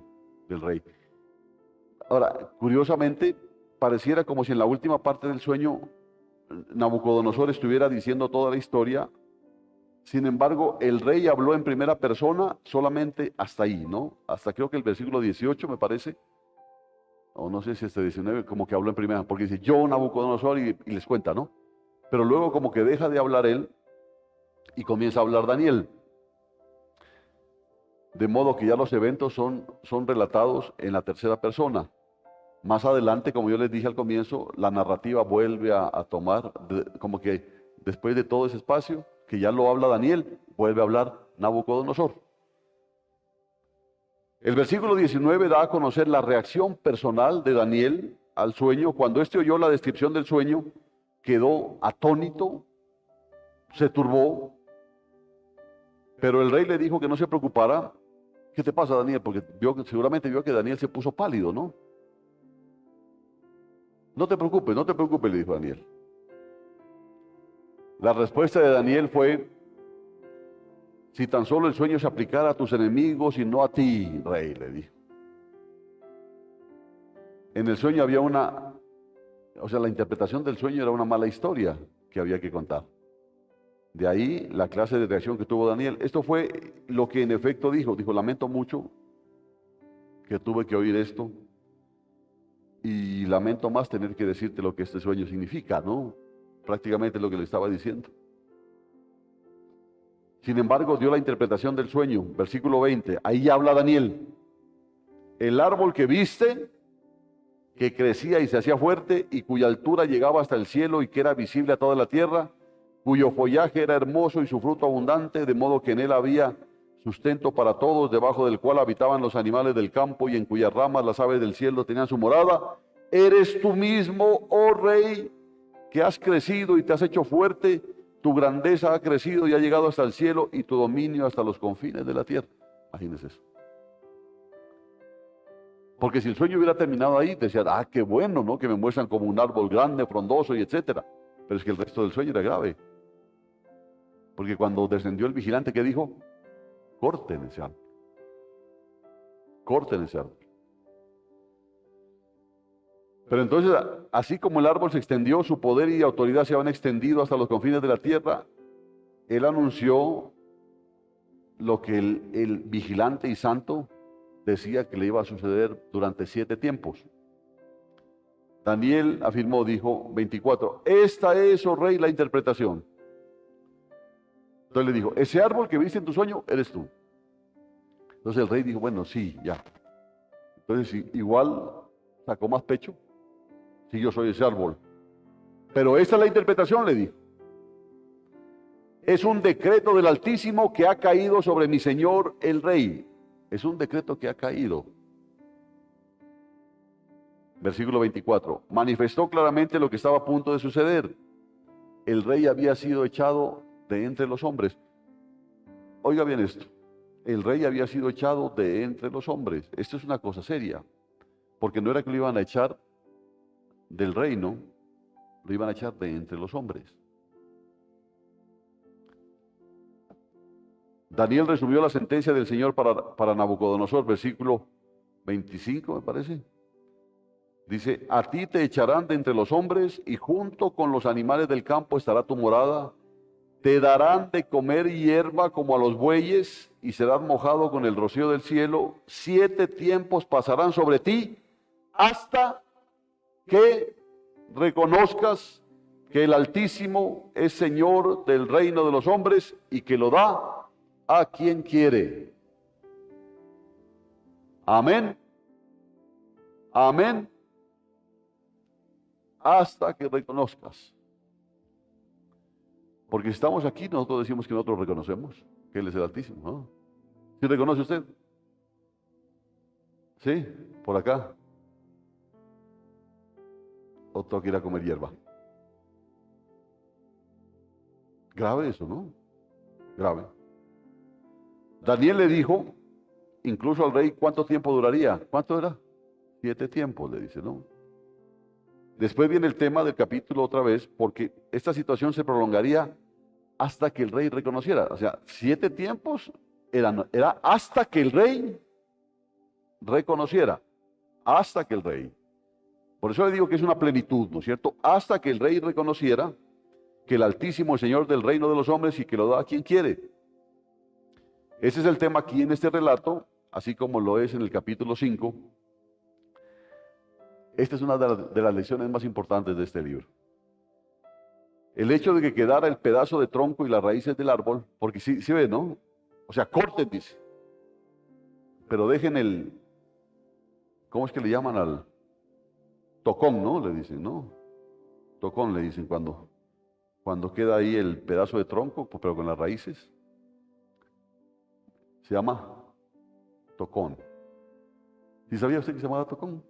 del rey. Ahora, curiosamente, pareciera como si en la última parte del sueño Nabucodonosor estuviera diciendo toda la historia. Sin embargo, el rey habló en primera persona solamente hasta ahí, ¿no? Hasta creo que el versículo 18, me parece. O no sé si hasta 19, como que habló en primera, porque dice, yo Nabucodonosor, y les cuenta, ¿no? Pero luego como que deja de hablar él y comienza a hablar Daniel. De modo que ya los eventos son relatados en la tercera persona. Más adelante, como yo les dije al comienzo, la narrativa vuelve a tomar, como que después de todo ese espacio, que ya lo habla Daniel, vuelve a hablar Nabucodonosor. El versículo 19 da a conocer la reacción personal de Daniel al sueño. Cuando éste oyó la descripción del sueño, quedó atónito, se turbó, pero el rey le dijo que no se preocupara. ¿Qué te pasa, Daniel? Porque seguramente vio que Daniel se puso pálido, ¿no? No te preocupes, le dijo Daniel. La respuesta de Daniel fue, si tan solo el sueño se aplicara a tus enemigos y no a ti, rey, le dijo. En el sueño había la interpretación del sueño era una mala historia que había que contar. De ahí la clase de reacción que tuvo Daniel. Esto fue lo que en efecto dijo. Dijo, lamento mucho que tuve que oír esto y lamento más tener que decirte lo que este sueño significa, ¿no? Prácticamente lo que le estaba diciendo. Sin embargo, dio la interpretación del sueño. Versículo 20, ahí habla Daniel. El árbol que viste, que crecía y se hacía fuerte y cuya altura llegaba hasta el cielo y que era visible a toda la tierra, cuyo follaje era hermoso y su fruto abundante, de modo que en él había sustento para todos, debajo del cual habitaban los animales del campo y en cuyas ramas las aves del cielo tenían su morada. Eres tú mismo, oh rey, que has crecido y te has hecho fuerte. Tu grandeza ha crecido y ha llegado hasta el cielo y tu dominio hasta los confines de la tierra. Imagínense eso. Porque si el sueño hubiera terminado ahí, decían, qué bueno, ¿no? Que me muestran como un árbol grande, frondoso y etcétera. Pero es que el resto del sueño era grave. Porque cuando descendió el vigilante, ¿qué dijo? Corten ese árbol. Corten ese árbol. Pero entonces, así como el árbol se extendió, su poder y autoridad se habían extendido hasta los confines de la tierra, él anunció lo que el vigilante y santo decía que le iba a suceder durante 7 tiempos. Daniel afirmó, dijo 24, esta es, oh rey, la interpretación. Entonces le dijo, ese árbol que viste en tu sueño, eres tú. Entonces el rey dijo, bueno, sí, ya. Entonces igual sacó más pecho. Sí, yo soy ese árbol. Pero esta es la interpretación, le dijo. Es un decreto del Altísimo que ha caído sobre mi señor el rey. Es un decreto que ha caído. Versículo 24. Manifestó claramente lo que estaba a punto de suceder. El rey había sido echado de entre los hombres. Oiga bien esto. El rey había sido echado de entre los hombres. Esto es una cosa seria. Porque no era que lo iban a echar del reino, lo iban a echar de entre los hombres. Daniel resumió la sentencia del Señor para Nabucodonosor, versículo 25, me parece. Dice, a ti te echarán de entre los hombres y junto con los animales del campo estará tu morada. Te darán de comer hierba como a los bueyes y serás mojado con el rocío del cielo. 7 tiempos pasarán sobre ti hasta que reconozcas que el Altísimo es Señor del reino de los hombres y que lo da a quien quiere. Amén. Amén. Hasta que reconozcas. Porque si estamos aquí, nosotros decimos que nosotros reconocemos que Él es el Altísimo, ¿no? ¿Sí reconoce usted? ¿Sí? Por acá. O tengo que ir a comer hierba. Grave eso, ¿no? Grave. Daniel le dijo, incluso al rey, ¿cuánto tiempo duraría? ¿Cuánto era? 7 tiempos, le dice, ¿no? Después viene el tema del capítulo otra vez, porque esta situación se prolongaría hasta que el rey reconociera. O sea, 7 tiempos era hasta que el rey reconociera. Hasta que el rey. Por eso le digo que es una plenitud, ¿no es cierto? Hasta que el rey reconociera que el Altísimo es Señor del reino de los hombres y que lo da a quien quiere. Ese es el tema aquí en este relato, así como lo es en el capítulo 5. Esta es una de las lecciones más importantes de este libro. El hecho de que quedara el pedazo de tronco y las raíces del árbol, porque sí ve, ¿no? O sea, corten, dice. Pero dejen ¿cómo es que le llaman al tocón, no? Le dicen, ¿no? Tocón le dicen cuando queda ahí el pedazo de tronco, pero con las raíces. Se llama tocón. ¿Sí sabía usted que se llamaba tocón?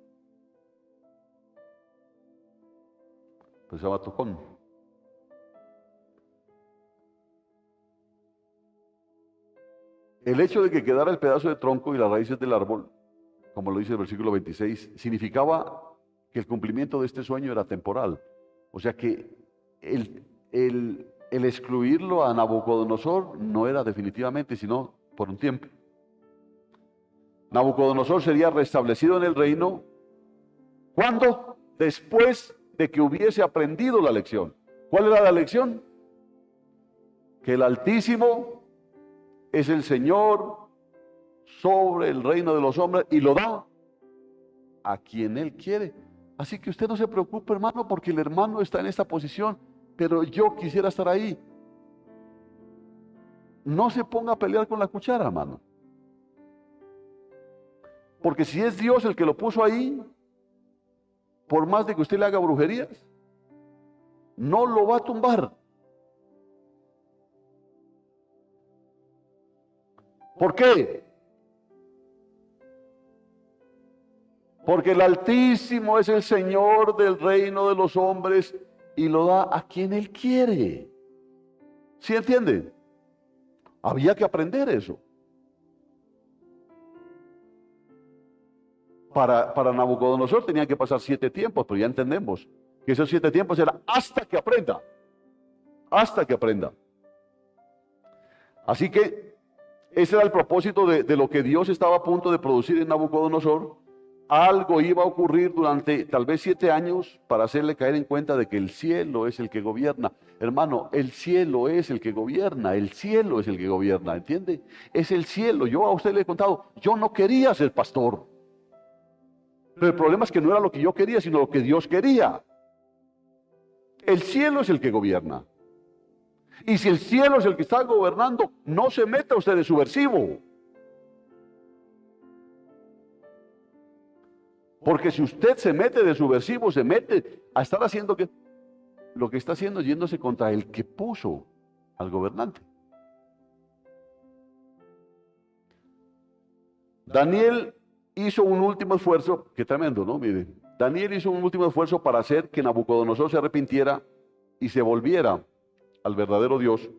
Pues se llama tocón. El hecho de que quedara el pedazo de tronco y las raíces del árbol, como lo dice el versículo 26, significaba que el cumplimiento de este sueño era temporal. O sea que el excluirlo a Nabucodonosor no era definitivamente, sino por un tiempo. Nabucodonosor sería restablecido en el reino. ¿Cuándo? Después de que hubiese aprendido la lección. ¿Cuál era la lección? Que el Altísimo es el Señor sobre el reino de los hombres y lo da a quien Él quiere. Así que usted no se preocupe, hermano, porque el hermano está en esta posición, pero yo quisiera estar ahí. No se ponga a pelear con la cuchara, hermano. Porque si es Dios el que lo puso ahí, por más de que usted le haga brujerías, no lo va a tumbar. ¿Por qué? Porque el Altísimo es el Señor del reino de los hombres y lo da a quien Él quiere. ¿Sí entiende? Había que aprender eso. Para Nabucodonosor tenían que pasar 7 tiempos, pero ya entendemos que esos 7 tiempos eran hasta que aprenda. Hasta que aprenda. Así que ese era el propósito de lo que Dios estaba a punto de producir en Nabucodonosor. Algo iba a ocurrir durante tal vez 7 años para hacerle caer en cuenta de que el cielo es el que gobierna. Hermano, el cielo es el que gobierna, el cielo es el que gobierna, ¿entiende? Es el cielo. Yo a usted le he contado, yo no quería ser pastor. Pero el problema es que no era lo que yo quería, sino lo que Dios quería. El cielo es el que gobierna. Y si el cielo es el que está gobernando, no se meta usted de subversivo. Porque si usted se mete de subversivo, se mete a estar haciendo lo que está haciendo es yéndose contra el que puso al gobernante. Daniel hizo un último esfuerzo, qué tremendo, ¿no? Mire, Daniel hizo un último esfuerzo para hacer que Nabucodonosor se arrepintiera y se volviera al verdadero Dios.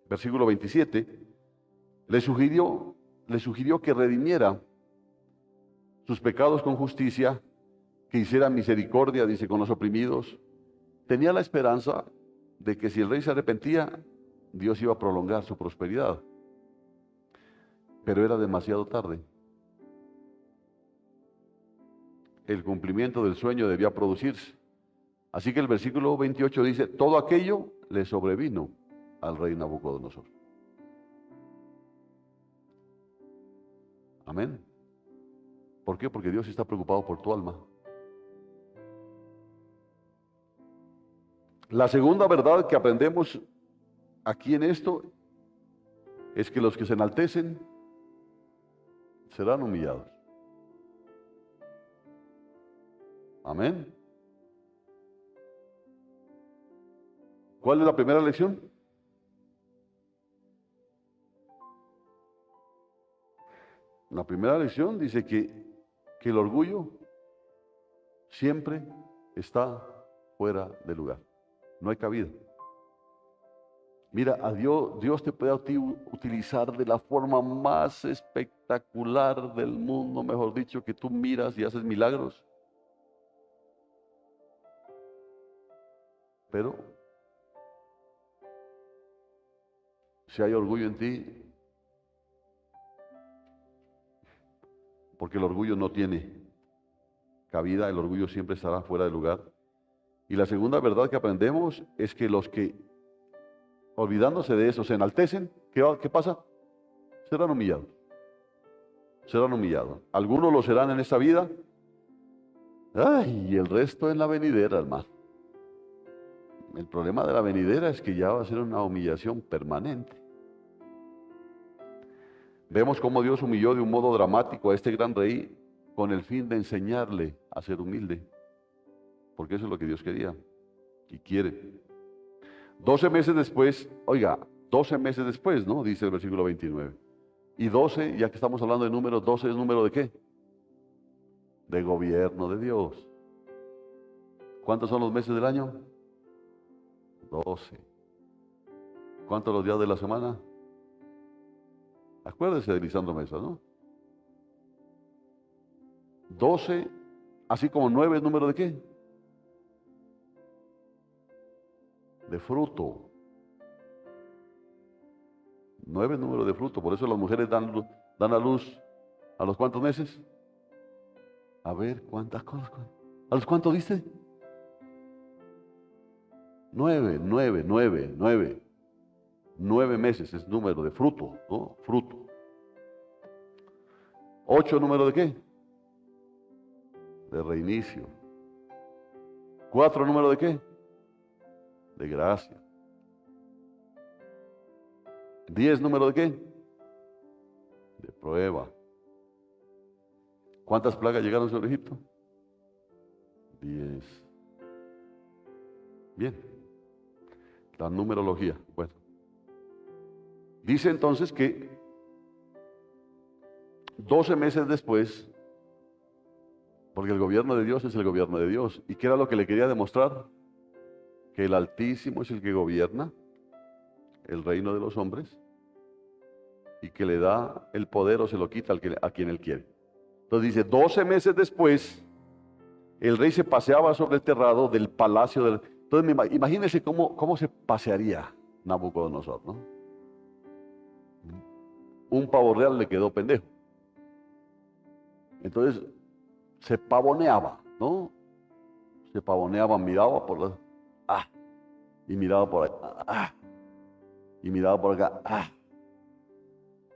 Versículo 27, le sugirió que redimiera sus pecados con justicia, que hiciera misericordia, dice, con los oprimidos. Tenía la esperanza de que si el rey se arrepentía, Dios iba a prolongar su prosperidad. Pero era demasiado tarde. El cumplimiento del sueño debía producirse. Así que el versículo 28 dice, todo aquello le sobrevino al rey Nabucodonosor. Amén. ¿Por qué? Porque Dios está preocupado por tu alma. La segunda verdad que aprendemos aquí en esto es que los que se enaltecen serán humillados. Amén. ¿Cuál es la primera lección? La primera lección dice que el orgullo siempre está fuera de lugar. No hay cabida. Mira, a Dios te puede a ti utilizar de la forma más espectacular del mundo, mejor dicho, que tú miras y haces milagros. Pero si hay orgullo en ti, porque el orgullo no tiene cabida, el orgullo siempre estará fuera de lugar. Y la segunda verdad que aprendemos es que los que, olvidándose de eso, se enaltecen, ¿qué pasa? Serán humillados. Serán humillados. Algunos lo serán en esta vida, y el resto en la venidera, hermano. El problema de la venidera es que ya va a ser una humillación permanente. Vemos cómo Dios humilló de un modo dramático a este gran rey con el fin de enseñarle a ser humilde. Porque eso es lo que Dios quería y quiere. 12 meses después, oiga, 12 meses después, ¿no? Dice el versículo 29. Y 12, ya que estamos hablando de números, 12 es número de qué? De gobierno de Dios. ¿Cuántos son los meses del año? 12. ¿Cuántos los días de la semana? Acuérdese de Lisandro Mesa, ¿no? 12, así como 9 es número de qué? De fruto. 9 es número de fruto, por eso las mujeres dan a luz ¿a los cuántos meses? A ver, ¿cuántas cosas? ¿A los cuántos dice? 9, 9, 9, 9. 9 meses es número de fruto, ¿no? Fruto. 8 número de qué? De reinicio. 4 número de qué? De gracia. 10 número de qué? De prueba. ¿Cuántas plagas llegaron sobre Egipto? 10. Bien. La numerología. Bueno. Dice entonces que 12 meses después, porque el gobierno de Dios es el gobierno de Dios. ¿Y qué era lo que le quería demostrar? Que el Altísimo es el que gobierna el reino de los hombres y que le da el poder o se lo quita a quien él quiere. Entonces dice, 12 meses después, el rey se paseaba sobre el terrado del palacio. Entonces imagínense cómo se pasearía Nabucodonosor, ¿no? Un pavo real le quedó pendejo. Entonces se pavoneaba, ¿no? Se pavoneaba, miraba por las... Y miraba por allá. Y miraba por acá.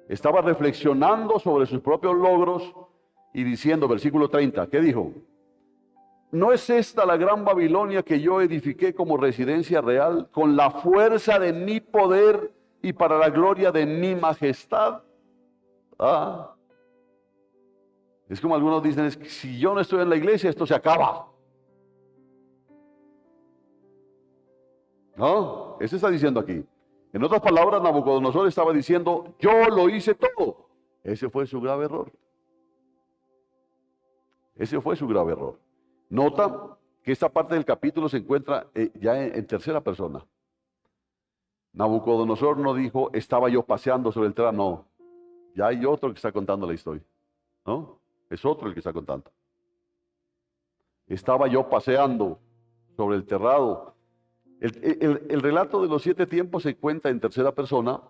Estaba reflexionando sobre sus propios logros y diciendo, versículo 30, ¿qué dijo? ¿No es esta la gran Babilonia que yo edifiqué como residencia real con la fuerza de mi poder y para la gloria de mi majestad? Es como algunos dicen, es que si yo no estoy en la iglesia, esto se acaba. No, eso está diciendo aquí. En otras palabras, Nabucodonosor estaba diciendo, yo lo hice todo. Ese fue su grave error. Ese fue su grave error. Nota que esta parte del capítulo se encuentra ya en tercera persona. Nabucodonosor no dijo, estaba yo paseando sobre el terreno. No, ya hay otro que está contando la historia. ¿No? Es otro el que está contando. Estaba yo paseando sobre el terrado. El relato de los 7 tiempos se cuenta en tercera persona.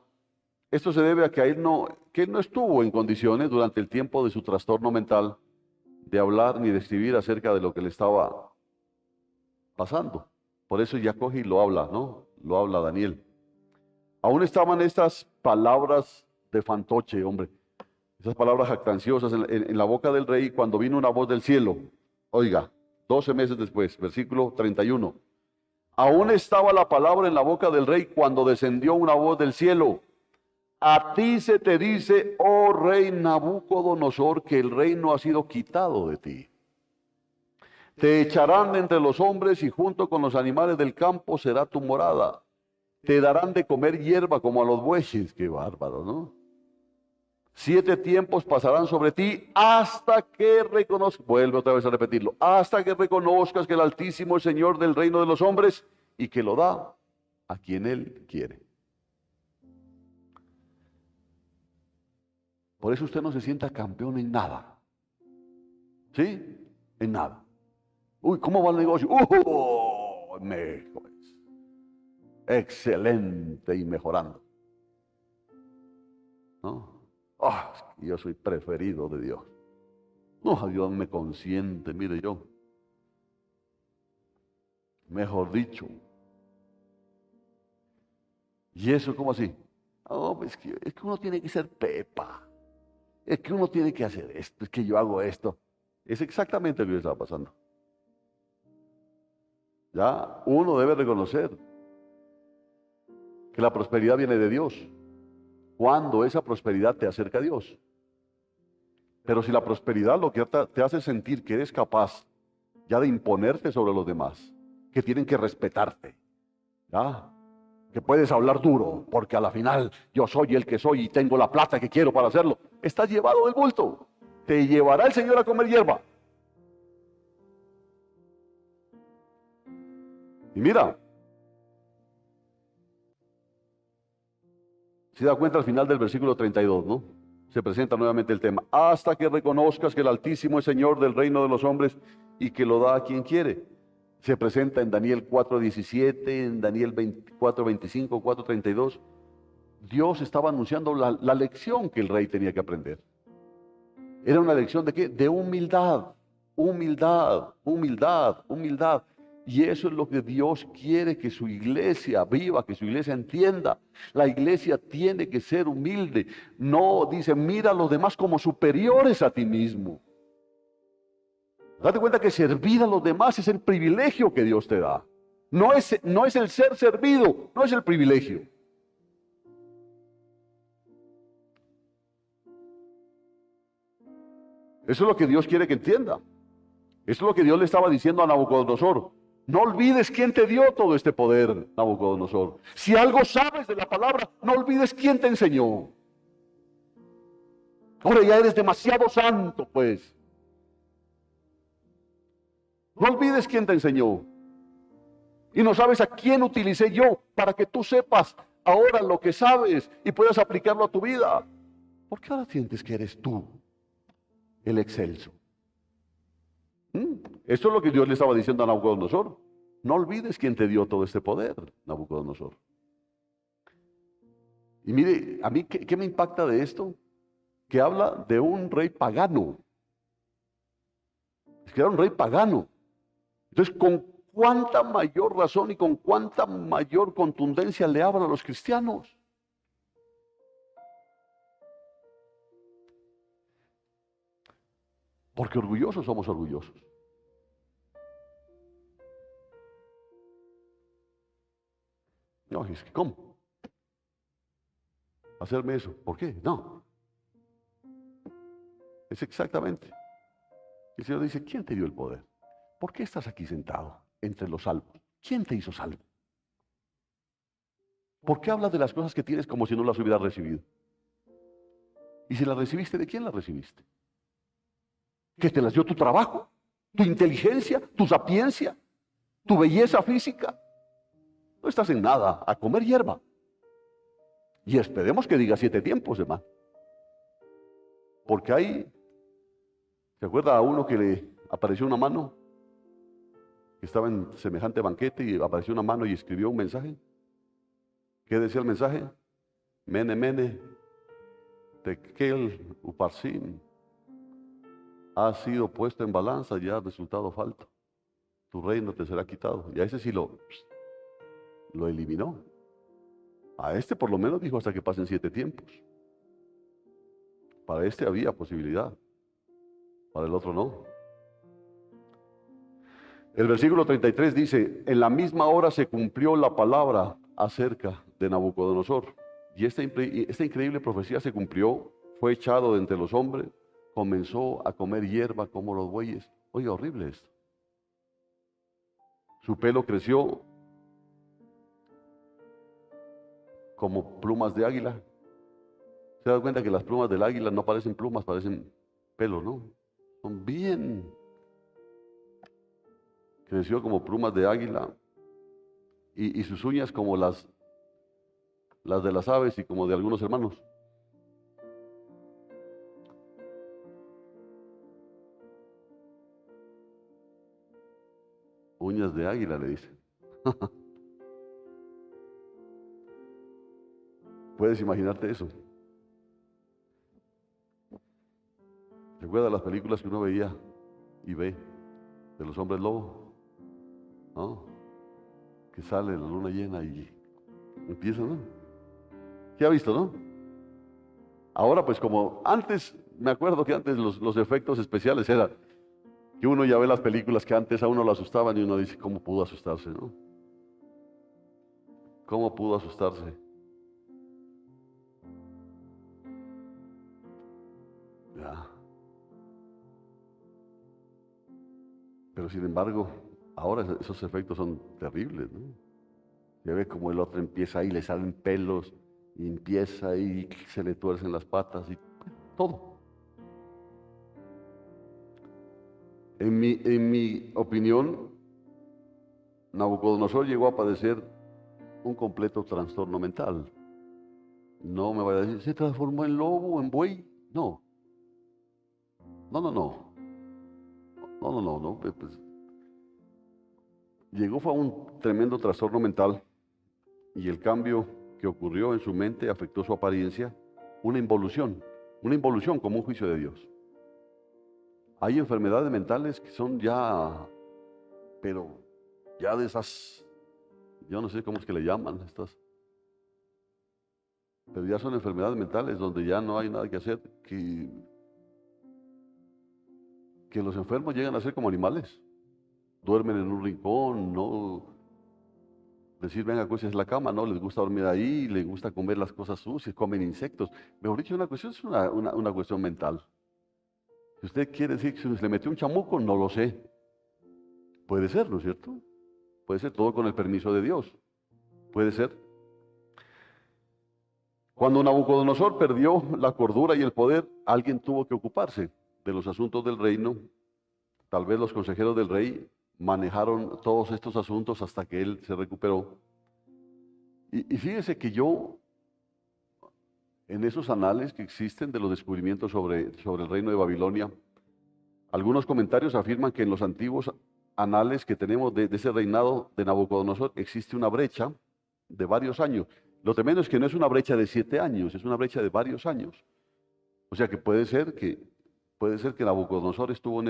Esto se debe a que él no estuvo en condiciones durante el tiempo de su trastorno mental de hablar ni de escribir acerca de lo que le estaba pasando. Por eso ya coge y lo habla, ¿no? Lo habla Daniel. Aún estaban estas palabras de fantoche, hombre. Esas palabras jactanciosas en la boca del rey cuando vino una voz del cielo. Oiga, 12 meses después, versículo 31. Aún estaba la palabra en la boca del rey cuando descendió una voz del cielo. A ti se te dice, oh rey Nabucodonosor, que el reino ha sido quitado de ti. Te echarán de entre los hombres y junto con los animales del campo será tu morada. Te darán de comer hierba como a los bueyes. Qué bárbaro, ¿no? 7 tiempos pasarán sobre ti hasta que reconozcas, vuelve otra vez a repetirlo, hasta que reconozcas que el Altísimo es Señor del reino de los hombres y que lo da a quien Él quiere. Por eso usted no se sienta campeón en nada. ¿Sí? En nada. Uy, ¿cómo va el negocio? Mejor. Excelente y mejorando. ¿No? Yo soy preferido de Dios. No, Dios me consiente, mire yo. Mejor dicho. ¿Y eso cómo así? Es que uno tiene que ser pepa. Es que uno tiene que hacer esto, es que yo hago esto. Es exactamente lo que estaba pasando. Ya uno debe reconocer que la prosperidad viene de Dios. Cuando esa prosperidad te acerca a Dios. Pero si la prosperidad lo que te hace sentir que eres capaz ya de imponerte sobre los demás, que tienen que respetarte, ¿ya? Que puedes hablar duro, porque a la final yo soy el que soy y tengo la plata que quiero para hacerlo, estás llevado del bulto. Te llevará el Señor a comer hierba. Y mira, se da cuenta al final del versículo 32, ¿no? Se presenta nuevamente el tema. Hasta que reconozcas que el Altísimo es Señor del reino de los hombres y que lo da a quien quiere. Se presenta en Daniel 4:17, en Daniel 4:25, 4:32. Dios estaba anunciando la lección que el rey tenía que aprender. Era una lección de ¿qué? De humildad, humildad, humildad, humildad. Y eso es lo que Dios quiere que su iglesia viva, que su iglesia entienda. La iglesia tiene que ser humilde. No, dice, mira a los demás como superiores a ti mismo. Date cuenta que servir a los demás es el privilegio que Dios te da. No es el ser servido, no es el privilegio. Eso es lo que Dios quiere que entienda. Eso es lo que Dios le estaba diciendo a Nabucodonosor. No olvides quién te dio todo este poder, Nabucodonosor. Si algo sabes de la palabra, no olvides quién te enseñó. Ahora ya eres demasiado santo, pues. No olvides quién te enseñó. Y no sabes a quién utilicé yo para que tú sepas ahora lo que sabes y puedas aplicarlo a tu vida. ¿Por qué ahora sientes que eres tú el excelso? Esto es lo que Dios le estaba diciendo a Nabucodonosor. No olvides quién te dio todo este poder, Nabucodonosor. Y mire, a mí, ¿qué me impacta de esto? Que habla de un rey pagano. Es que era un rey pagano. Entonces, ¿con cuánta mayor razón y con cuánta mayor contundencia le habla a los cristianos. Porque orgullosos somos orgullosos. No, es que ¿cómo? Hacerme eso. ¿Por qué? No. Es exactamente. El Señor dice, ¿quién te dio el poder? ¿Por qué estás aquí sentado entre los salvos? ¿Quién te hizo salvo? ¿Por qué hablas de las cosas que tienes como si no las hubieras recibido? Y si las recibiste, ¿de quién las recibiste? ¿Que te las dio tu trabajo? ¿Tu inteligencia? ¿Tu sapiencia? ¿Tu belleza física? No estás en nada, a comer hierba. Y esperemos que diga 7 tiempos, hermano. Porque hay, ¿se acuerda a uno que le apareció una mano? Que estaba en semejante banquete y apareció una mano y escribió un mensaje. ¿Qué decía el mensaje? Mene, mene, tekel, uparsin. Ha sido puesto en balanza y ha resultado falto. Tu reino te será quitado. Y a ese sí lo eliminó. A este por lo menos dijo hasta que pasen 7 tiempos. Para este había posibilidad. Para el otro no. El versículo 33 dice, en la misma hora se cumplió la palabra acerca de Nabucodonosor. Y esta increíble profecía se cumplió, fue echado de entre los hombres, comenzó a comer hierba como los bueyes. Oye, horrible esto. Su pelo creció como plumas de águila. ¿Se da cuenta que las plumas del águila no parecen plumas, parecen pelos, no? Son bien. Creció como plumas de águila y sus uñas como las de las aves y como de algunos hermanos. Uñas de águila, le dice. ¿Puedes imaginarte eso? ¿Recuerdas las películas que uno veía y ve de los hombres lobo? ¿No? Que sale la luna llena y empieza, ¿no? ¿Qué ha visto, no? Ahora, pues como antes, me acuerdo que antes los efectos especiales eran que uno ya ve las películas que antes a uno lo asustaban y uno dice, ¿cómo pudo asustarse, no? ¿Cómo pudo asustarse? Ya. Pero sin embargo, ahora esos efectos son terribles, ¿no? Ya ve como el otro empieza ahí, le salen pelos, y empieza y se le tuercen las patas y todo. En mi opinión, Nabucodonosor llegó a padecer un completo trastorno mental. No me vaya a decir, se transformó en lobo, en buey. No. No, no, no. No, no, no, no. Pues, llegó fue a un tremendo trastorno mental y el cambio que ocurrió en su mente afectó su apariencia, una involución como un juicio de Dios. Hay enfermedades mentales que son ya, pero ya de esas, yo no sé cómo es que le llaman estas, pero ya son enfermedades mentales donde ya no hay nada que hacer, que los enfermos llegan a ser como animales, duermen en un rincón, no decir venga, acuérdese en la cama, no les gusta dormir ahí, les gusta comer las cosas sucias, comen insectos. Mejor dicho, una cuestión es una cuestión mental. Si usted quiere decir que se le metió un chamuco, no lo sé. Puede ser, ¿no es cierto? Puede ser todo con el permiso de Dios. Puede ser. Cuando Nabucodonosor perdió la cordura y el poder, alguien tuvo que ocuparse de los asuntos del reino. Tal vez los consejeros del rey manejaron todos estos asuntos hasta que él se recuperó. Y fíjese que yo, en esos anales que existen de los descubrimientos sobre el reino de Babilonia, algunos comentarios afirman que en los antiguos anales que tenemos de ese reinado de Nabucodonosor existe una brecha de varios años. Lo tremendo es que no es una brecha de 7 años, es una brecha de varios años. O sea que puede ser que Nabucodonosor estuvo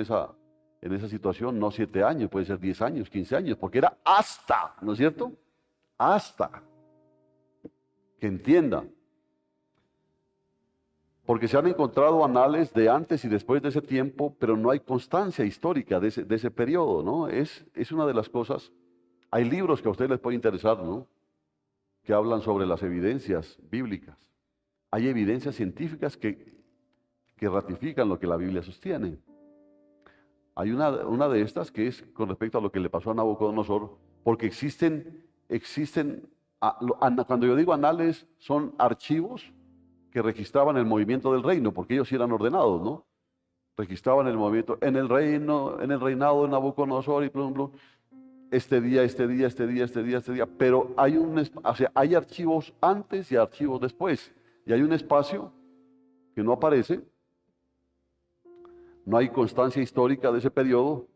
en esa situación, no 7 años, puede ser 10 años, 15 años, porque era hasta, ¿no es cierto? Hasta que entienda. Porque se han encontrado anales de antes y después de ese tiempo, pero no hay constancia histórica de ese periodo, ¿no? Es una de las cosas. Hay libros que a ustedes les puede interesar, ¿no? Que hablan sobre las evidencias bíblicas. Hay evidencias científicas que ratifican lo que la Biblia sostiene. Hay una de estas que es con respecto a lo que le pasó a Nabucodonosor, porque cuando yo digo anales, son archivos que registraban el movimiento del reino, porque ellos sí eran ordenados, ¿no? Registraban el movimiento en el reino, en el reinado de Nabucodonosor y plum, plum, este día, pero hay archivos antes y archivos después, y hay un espacio que no aparece, no hay constancia histórica de ese periodo.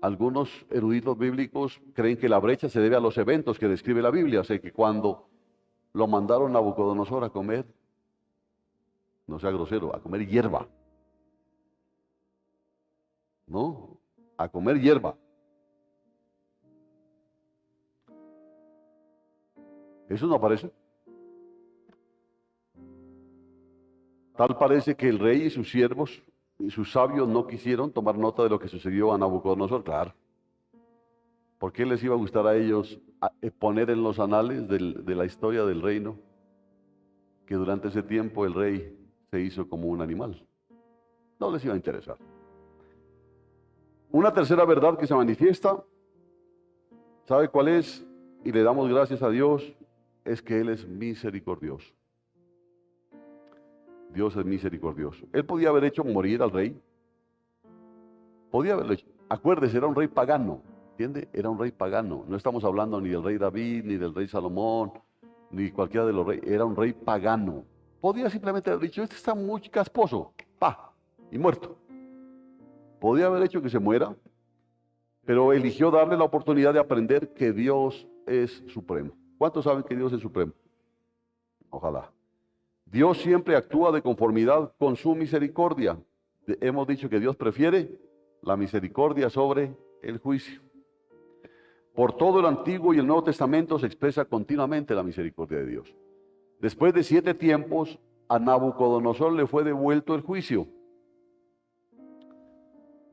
Algunos eruditos bíblicos creen que la brecha se debe a los eventos que describe la Biblia, o sea que cuando lo mandaron a Nabucodonosor a comer, no sea grosero, a comer hierba, ¿no? A comer hierba. Eso no aparece. Tal parece que el rey y sus siervos y sus sabios no quisieron tomar nota de lo que sucedió a Nabucodonosor, claro. ¿Por qué les iba a gustar a ellos poner en los anales de la historia del reino que durante ese tiempo el rey se hizo como un animal? No les iba a interesar. Una tercera verdad que se manifiesta, ¿sabe cuál es? Y le damos gracias a Dios, es que Él es misericordioso. Dios es misericordioso. Él podía haber hecho morir al rey. Podía haberlo hecho. Acuérdese, era un rey pagano. ¿Entiende? Era un rey pagano. No estamos hablando ni del rey David, ni del rey Salomón, ni cualquiera de los reyes. Era un rey pagano. Podía simplemente haber dicho, este está muy casposo. Pa, y muerto. Podía haber hecho que se muera, pero eligió darle la oportunidad de aprender que Dios es supremo. ¿Cuántos saben que Dios es supremo? Ojalá. Dios siempre actúa de conformidad con su misericordia. Hemos dicho que Dios prefiere la misericordia sobre el juicio. Por todo el Antiguo y el Nuevo Testamento se expresa continuamente la misericordia de Dios. Después de 7 tiempos, a Nabucodonosor le fue devuelto el juicio.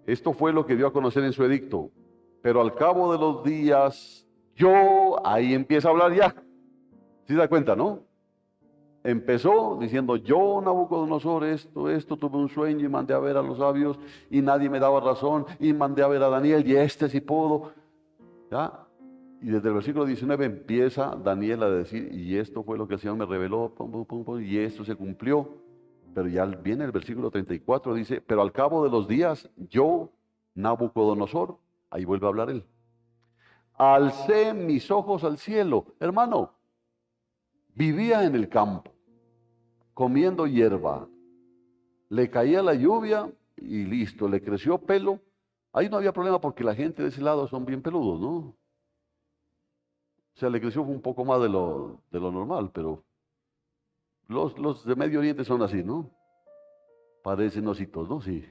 Esto fue lo que dio a conocer en su edicto. Pero al cabo de los días, ahí empieza a hablar ya. ¿Sí se da cuenta, no? Empezó diciendo, yo, Nabucodonosor, esto, tuve un sueño y mandé a ver a los sabios y nadie me daba razón y mandé a ver a Daniel y sí pudo. ¿Ya? Y desde el versículo 19 empieza Daniel a decir, y esto fue lo que el Señor me reveló, pum, pum, pum, pum, y esto se cumplió. Pero ya viene el versículo 34, dice, pero al cabo de los días, yo, Nabucodonosor, ahí vuelve a hablar él, alcé mis ojos al cielo. Hermano, vivía en el campo, comiendo hierba, le caía la lluvia y listo, le creció pelo. Ahí no había problema porque la gente de ese lado son bien peludos, ¿no? O sea, le creció un poco más de lo normal, pero los de Medio Oriente son así, ¿no? Parecen ositos, ¿no? Sí.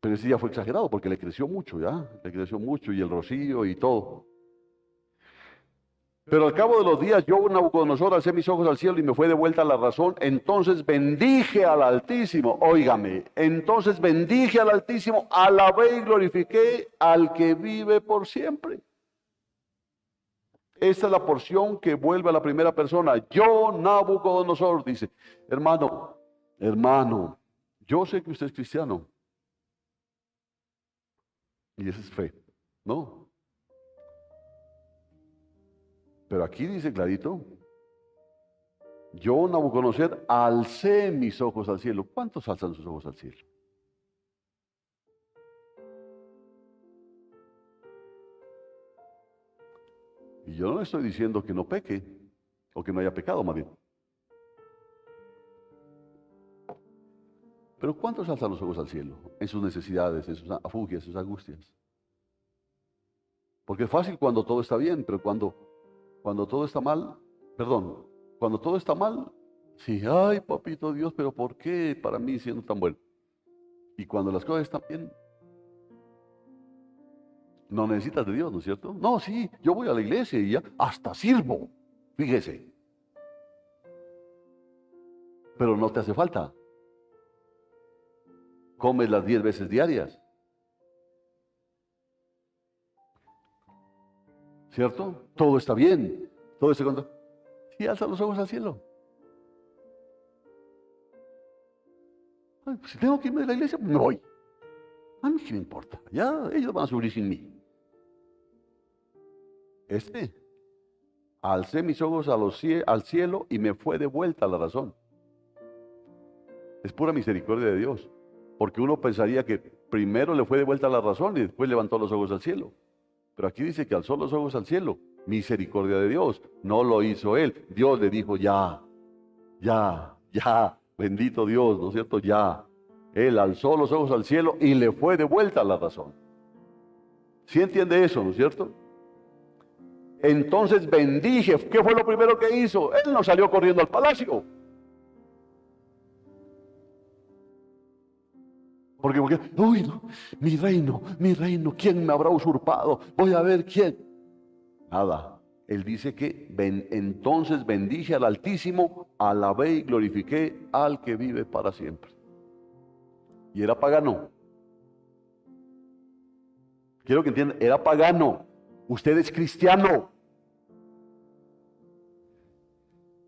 Pero ese ya fue exagerado porque le creció mucho, ¿ya? Le creció mucho y el rocío y todo. Pero al cabo de los días, yo, Nabucodonosor, alcé mis ojos al cielo y me fue de vuelta la razón. Entonces bendije al Altísimo. Óigame, entonces bendije al Altísimo, alabé y glorifiqué al que vive por siempre. Esta es la porción que vuelve a la primera persona. Yo, Nabucodonosor, dice, hermano, yo sé que usted es cristiano. Y esa es fe, ¿no? Pero aquí dice clarito, yo, Nabucodonosor, alcé mis ojos al cielo. ¿Cuántos alzan sus ojos al cielo? Y yo no le estoy diciendo que no peque, o que no haya pecado, más bien. Pero ¿cuántos alzan los ojos al cielo? En sus necesidades, en sus afugias, en sus angustias. Porque es fácil cuando todo está bien, pero cuando todo está mal, cuando todo está mal, sí, ay, papito Dios, pero ¿por qué para mí siendo tan bueno? Y cuando las cosas están bien, no necesitas de Dios, ¿no es cierto? No, sí, yo voy a la iglesia y ya hasta sirvo, fíjese. Pero no te hace falta. Comes las 10 veces diarias. ¿Cierto? Todo está bien. Todo está contento. Y alza los ojos al cielo. Ay, pues si tengo que irme de la iglesia, pues me voy. A mí qué me importa. Ya ellos van a sufrir sin mí. Alcé mis ojos al cielo y me fue de vuelta la razón. Es pura misericordia de Dios. Porque uno pensaría que primero le fue de vuelta la razón y después levantó los ojos al cielo. Pero aquí dice que alzó los ojos al cielo. Misericordia de Dios. No lo hizo él. Dios le dijo ya. Bendito Dios, ¿no es cierto? Ya. Él alzó los ojos al cielo y le fue de vuelta la razón. ¿Sí entiende eso, no es cierto? Entonces bendije. ¿Qué fue lo primero que hizo? Él no salió corriendo al palacio. Porque, uy, no, mi reino, ¿quién me habrá usurpado? Voy a ver quién. Nada. Él dice que entonces bendije al Altísimo, alabé y glorifiqué al que vive para siempre. Y era pagano. Quiero que entiendan, era pagano. Usted es cristiano.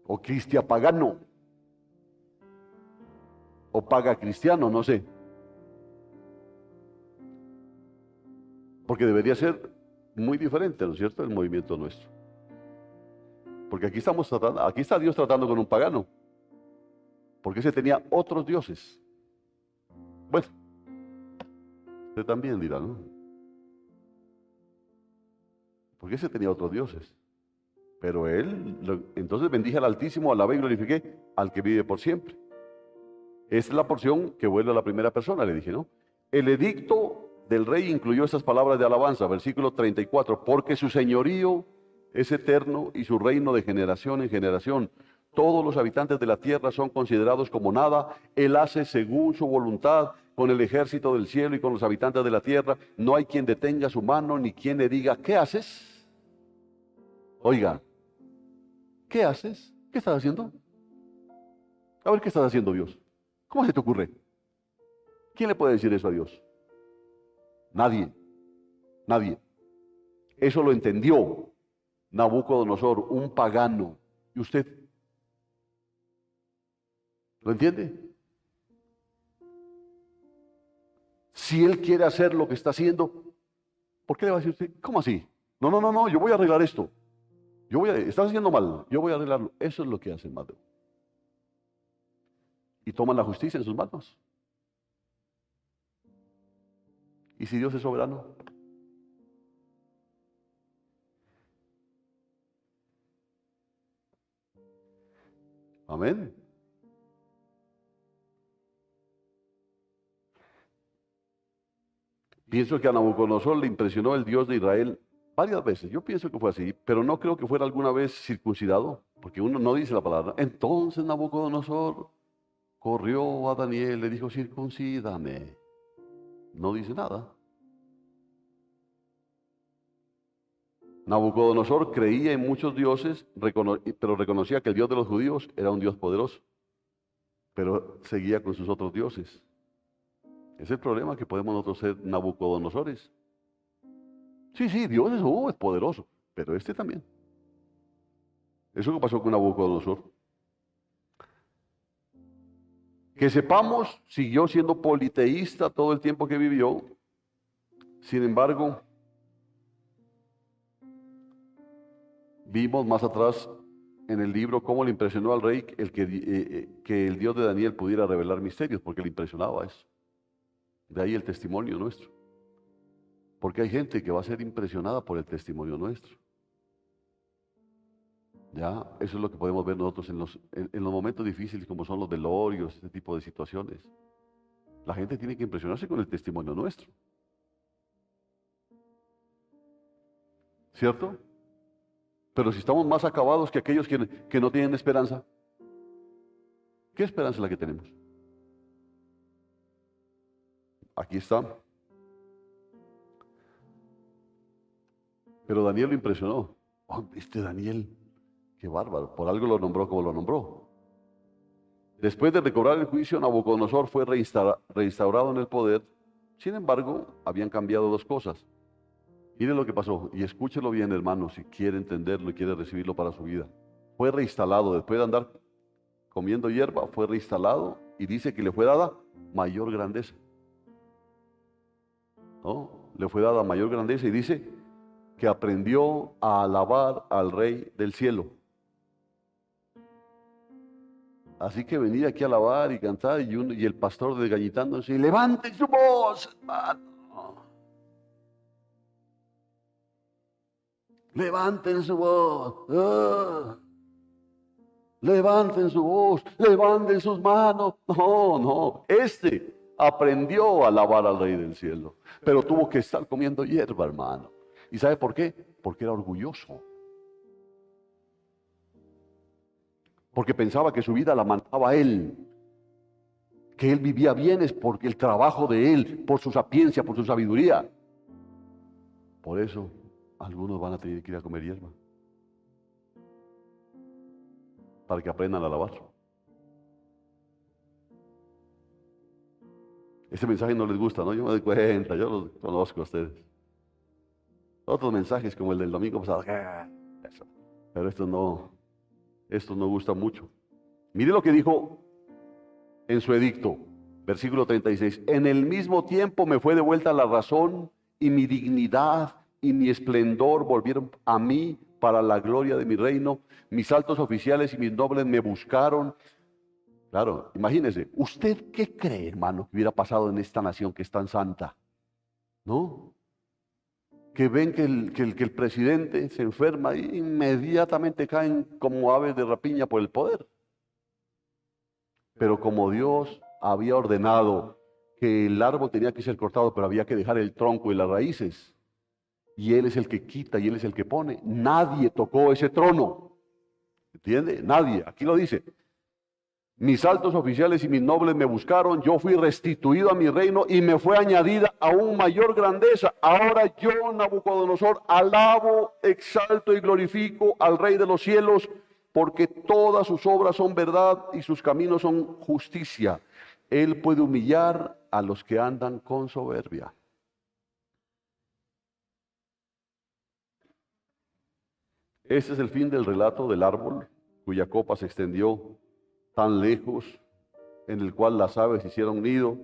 O cristiapagano. O paga cristiano, no sé. Porque debería ser muy diferente, ¿no es cierto?, el movimiento nuestro. Porque aquí está Dios tratando con un pagano. Porque ese tenía otros dioses. Bueno, usted también dirá, ¿no? Porque ese tenía otros dioses. Pero entonces bendije al Altísimo, alabé y glorifiqué al que vive por siempre. Esta es la porción que vuelve a la primera persona, le dije, ¿no? El edicto del rey incluyó estas palabras de alabanza, versículo 34, porque su señorío es eterno y su reino de generación en generación. Todos los habitantes de la tierra son considerados como nada. Él hace según su voluntad con el ejército del cielo y con los habitantes de la tierra. No hay quien detenga su mano ni quien le diga, ¿qué haces? Oiga, ¿qué haces? ¿Qué estás haciendo? A ver, ¿qué estás haciendo, Dios? ¿Cómo se te ocurre? ¿Quién le puede decir eso a Dios? Nadie. Nadie. Eso lo entendió Nabucodonosor, un pagano. ¿Y usted? ¿Lo entiende? Si él quiere hacer lo que está haciendo, ¿por qué le va a decir usted? ¿Cómo así? No, yo voy a arreglar esto. Estás haciendo mal, yo voy a arreglarlo. Eso es lo que hacen, madre. Y toman la justicia en sus manos. ¿Y si Dios es soberano? Amén. Pienso que a Nabucodonosor le impresionó el Dios de Israel varias veces. Yo pienso que fue así, pero no creo que fuera alguna vez circuncidado, porque uno no dice la palabra. Entonces Nabucodonosor corrió a Daniel, le dijo, circuncídame. No dice nada. Nabucodonosor creía en muchos dioses, pero reconocía que el Dios de los judíos era un Dios poderoso, pero seguía con sus otros dioses. Es el problema, que podemos nosotros ser Nabucodonosores. Sí, Dios es poderoso, pero este también. Eso que pasó con Nabucodonosor. Que sepamos, siguió siendo politeísta todo el tiempo que vivió. Sin embargo, vimos más atrás en el libro cómo le impresionó al rey que el Dios de Daniel pudiera revelar misterios, porque le impresionaba eso. De ahí el testimonio nuestro. Porque hay gente que va a ser impresionada por el testimonio nuestro. Ya, eso es lo que podemos ver nosotros en los momentos difíciles, como son los velorios, este tipo de situaciones. La gente tiene que impresionarse con el testimonio nuestro. ¿Cierto? Pero si estamos más acabados que aquellos que no tienen esperanza, ¿qué esperanza es la que tenemos? aquí está. Pero Daniel lo impresionó. Oh, este Daniel, qué bárbaro, por algo lo nombró como lo nombró. Después de recobrar el juicio, Nabucodonosor fue reinstaurado en el poder. Sin embargo, habían cambiado dos cosas. Miren lo que pasó, y escúchelo bien, hermano, si quiere entenderlo y quiere recibirlo para su vida. Fue reinstalado, después de andar comiendo hierba, fue reinstalado y dice que le fue dada mayor grandeza. ¿No? Le fue dada mayor grandeza y dice que aprendió a alabar al Rey del cielo. Así que venir aquí a alabar y cantar y el pastor desgañitándose, levanten su voz, hermano. Levanten su voz. Levanten su voz, levanten sus manos. No, no, aprendió a alabar al Rey del cielo, pero tuvo que estar comiendo hierba, hermano. ¿Y sabe por qué? Porque era orgulloso. Porque pensaba que su vida la mandaba él, que él vivía bien es porque el trabajo de él, por su sapiencia, por su sabiduría. Por eso, algunos van a tener que ir a comer hierba, para que aprendan a alabar. Ese mensaje no les gusta, ¿no? Yo me doy cuenta, yo los conozco a ustedes. Otros mensajes como el del domingo pasado, eso. Pero esto no gusta mucho. Mire lo que dijo en su edicto, versículo 36. En el mismo tiempo me fue devuelta la razón y mi dignidad y mi esplendor volvieron a mí para la gloria de mi reino. Mis altos oficiales y mis nobles me buscaron. Claro, imagínese, ¿usted qué cree, hermano, que hubiera pasado en esta nación que es tan santa? ¿No? Que ven que el presidente se enferma e inmediatamente caen como aves de rapiña por el poder. Pero como Dios había ordenado que el árbol tenía que ser cortado, pero había que dejar el tronco y las raíces, y Él es el que quita y Él es el que pone, nadie tocó ese trono. ¿Entiende? Nadie. Aquí lo dice. Mis altos oficiales y mis nobles me buscaron, yo fui restituido a mi reino y me fue añadida aún mayor grandeza. Ahora yo, Nabucodonosor, alabo, exalto y glorifico al Rey de los cielos, porque todas sus obras son verdad y sus caminos son justicia. Él puede humillar a los que andan con soberbia. Este es el fin del relato del árbol, cuya copa se extendió tan lejos, en el cual las aves hicieron nido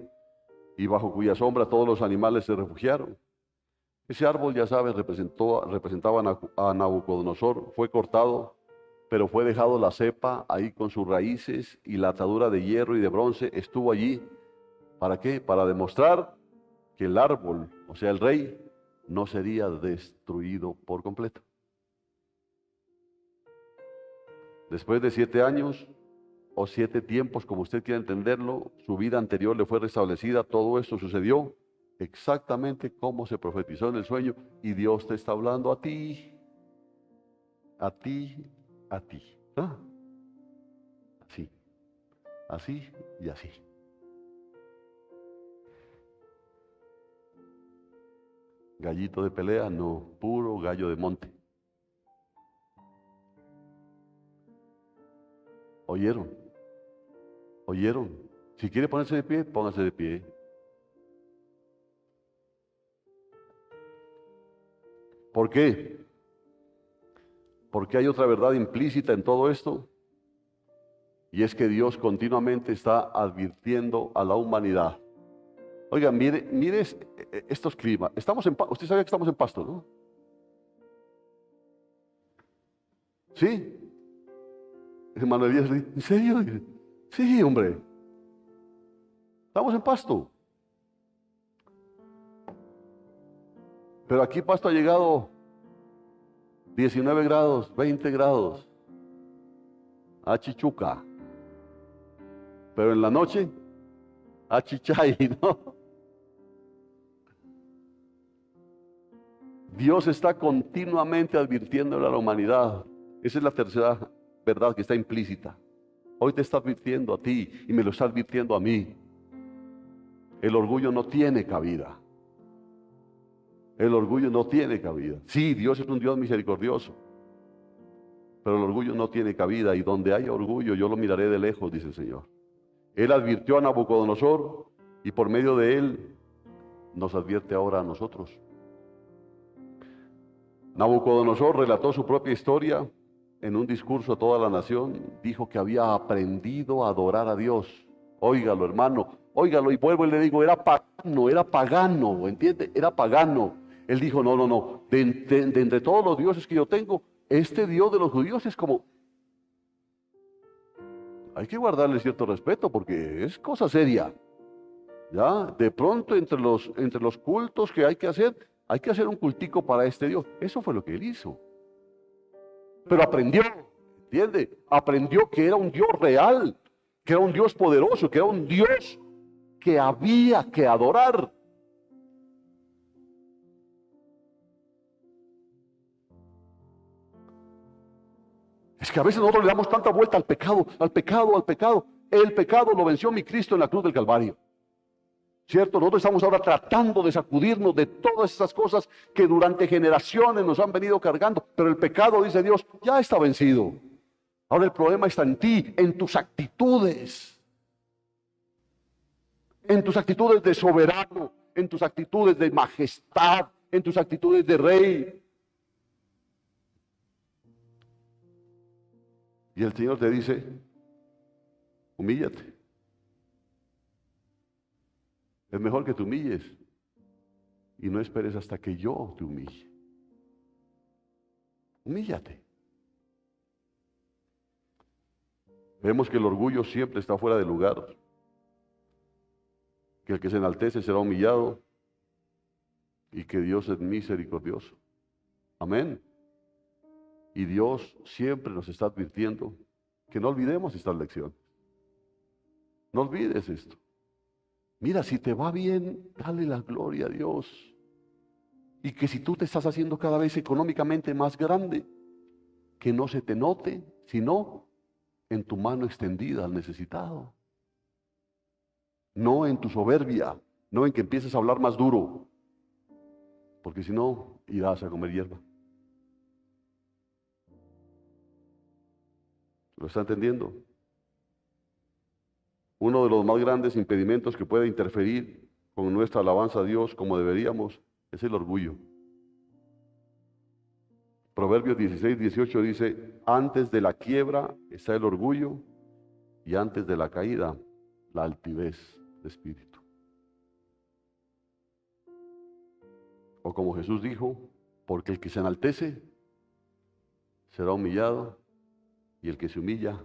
y bajo cuya sombra todos los animales se refugiaron. Ese árbol, ya sabes, representaba a Nabucodonosor, fue cortado, pero fue dejado la cepa ahí con sus raíces y la atadura de hierro y de bronce estuvo allí. ¿Para qué? Para demostrar que el árbol, o sea, el rey, no sería destruido por completo. Después de 7 años, o 7 tiempos, como usted quiera entenderlo, su vida anterior le fue restablecida. Todo esto sucedió exactamente como se profetizó en el sueño, y Dios te está hablando a ti, a ti, a ti. ¿Ah? Así, así y así. Gallito de pelea, no, puro gallo de monte. ¿Oyeron? ¿Oyeron? Si quiere ponerse de pie, póngase de pie. ¿Por qué? Porque hay otra verdad implícita en todo esto, y es que Dios continuamente está advirtiendo a la humanidad. Oigan, mire estos climas. Usted sabe que estamos en Pasto, ¿no? ¿Sí? Hermano Elías, ¿en serio? Sí, hombre. Estamos en Pasto. Pero aquí Pasto ha llegado 19 grados, 20 grados. A Chichuca. Pero en la noche, a Chichay, ¿no? Dios está continuamente advirtiéndole a la humanidad. Esa es la tercera verdad que está implícita. Hoy te está advirtiendo a ti y me lo está advirtiendo a mí. El orgullo no tiene cabida. El orgullo no tiene cabida. Sí, Dios es un Dios misericordioso, pero el orgullo no tiene cabida, y donde haya orgullo yo lo miraré de lejos, dice el Señor. Él advirtió a Nabucodonosor y por medio de él nos advierte ahora a nosotros. Nabucodonosor relató su propia historia en un discurso a toda la nación. Dijo que había aprendido a adorar a Dios. Óigalo, hermano, óigalo, y vuelvo y le digo, era pagano, ¿entiende? Era pagano. Él dijo, no, no, no, de entre todos los dioses que yo tengo, este Dios de los judíos es como... Hay que guardarle cierto respeto porque es cosa seria. ¿Ya? De pronto entre los cultos que hay que hacer un cultico para este Dios. Eso fue lo que él hizo. Pero aprendió, ¿entiende? Aprendió que era un Dios real, que era un Dios poderoso, que era un Dios que había que adorar. Es que a veces nosotros le damos tanta vuelta al pecado, al pecado, al pecado. El pecado lo venció mi Cristo en la cruz del Calvario. ¿Cierto? Nosotros estamos ahora tratando de sacudirnos de todas esas cosas que durante generaciones nos han venido cargando. Pero el pecado, dice Dios, ya está vencido. Ahora el problema está en ti, en tus actitudes. En tus actitudes de soberano, en tus actitudes de majestad, en tus actitudes de rey. Y el Señor te dice, humíllate. Es mejor que te humilles y no esperes hasta que yo te humille. Humíllate. Vemos que el orgullo siempre está fuera de lugar, que el que se enaltece será humillado y que Dios es misericordioso. Amén. Y Dios siempre nos está advirtiendo que no olvidemos esta lección. No olvides esto. Mira, si te va bien, dale la gloria a Dios. Y que si tú te estás haciendo cada vez económicamente más grande, que no se te note, sino en tu mano extendida al necesitado. No en tu soberbia, no en que empieces a hablar más duro, porque si no, irás a comer hierba. ¿Lo está entendiendo? Uno de los más grandes impedimentos que puede interferir con nuestra alabanza a Dios como deberíamos es el orgullo. Proverbios 16, 18 dice, antes de la quiebra está el orgullo y antes de la caída la altivez de espíritu. O como Jesús dijo, porque el que se enaltece será humillado y el que se humilla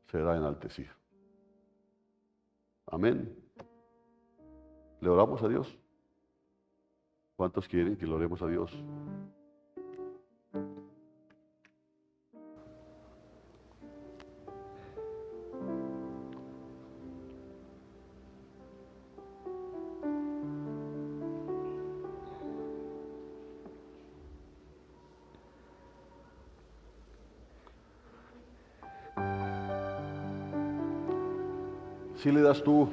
será enaltecido. Amén. ¿Le oramos a Dios? ¿Cuántos quieren que le oremos a Dios? Si le das tú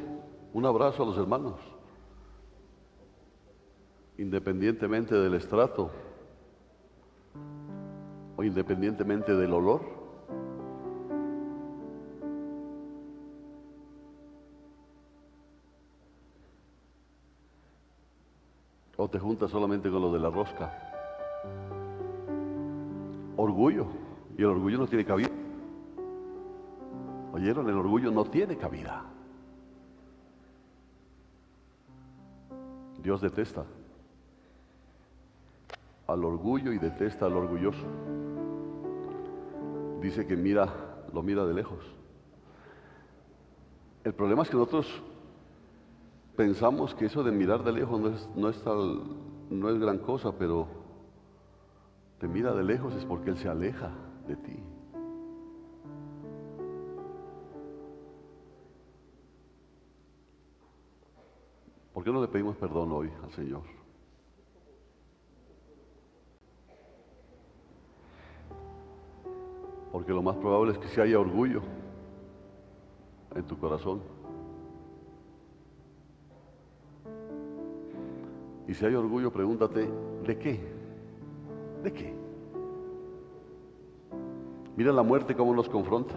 un abrazo a los hermanos, independientemente del estrato o independientemente del olor, o te juntas solamente con los de la rosca. Orgullo, y el orgullo no tiene cabida. ¿Oyeron? El orgullo no tiene cabida. Dios detesta al orgullo y detesta al orgulloso. Dice que lo mira de lejos. El problema es que nosotros pensamos que eso de mirar de lejos no es gran cosa, pero te mira de lejos es porque Él se aleja de ti. ¿Por qué no le pedimos perdón hoy al Señor? Porque lo más probable es que si haya orgullo en tu corazón. Y si hay orgullo, pregúntate, ¿de qué? ¿De qué? Mira la muerte cómo nos confronta.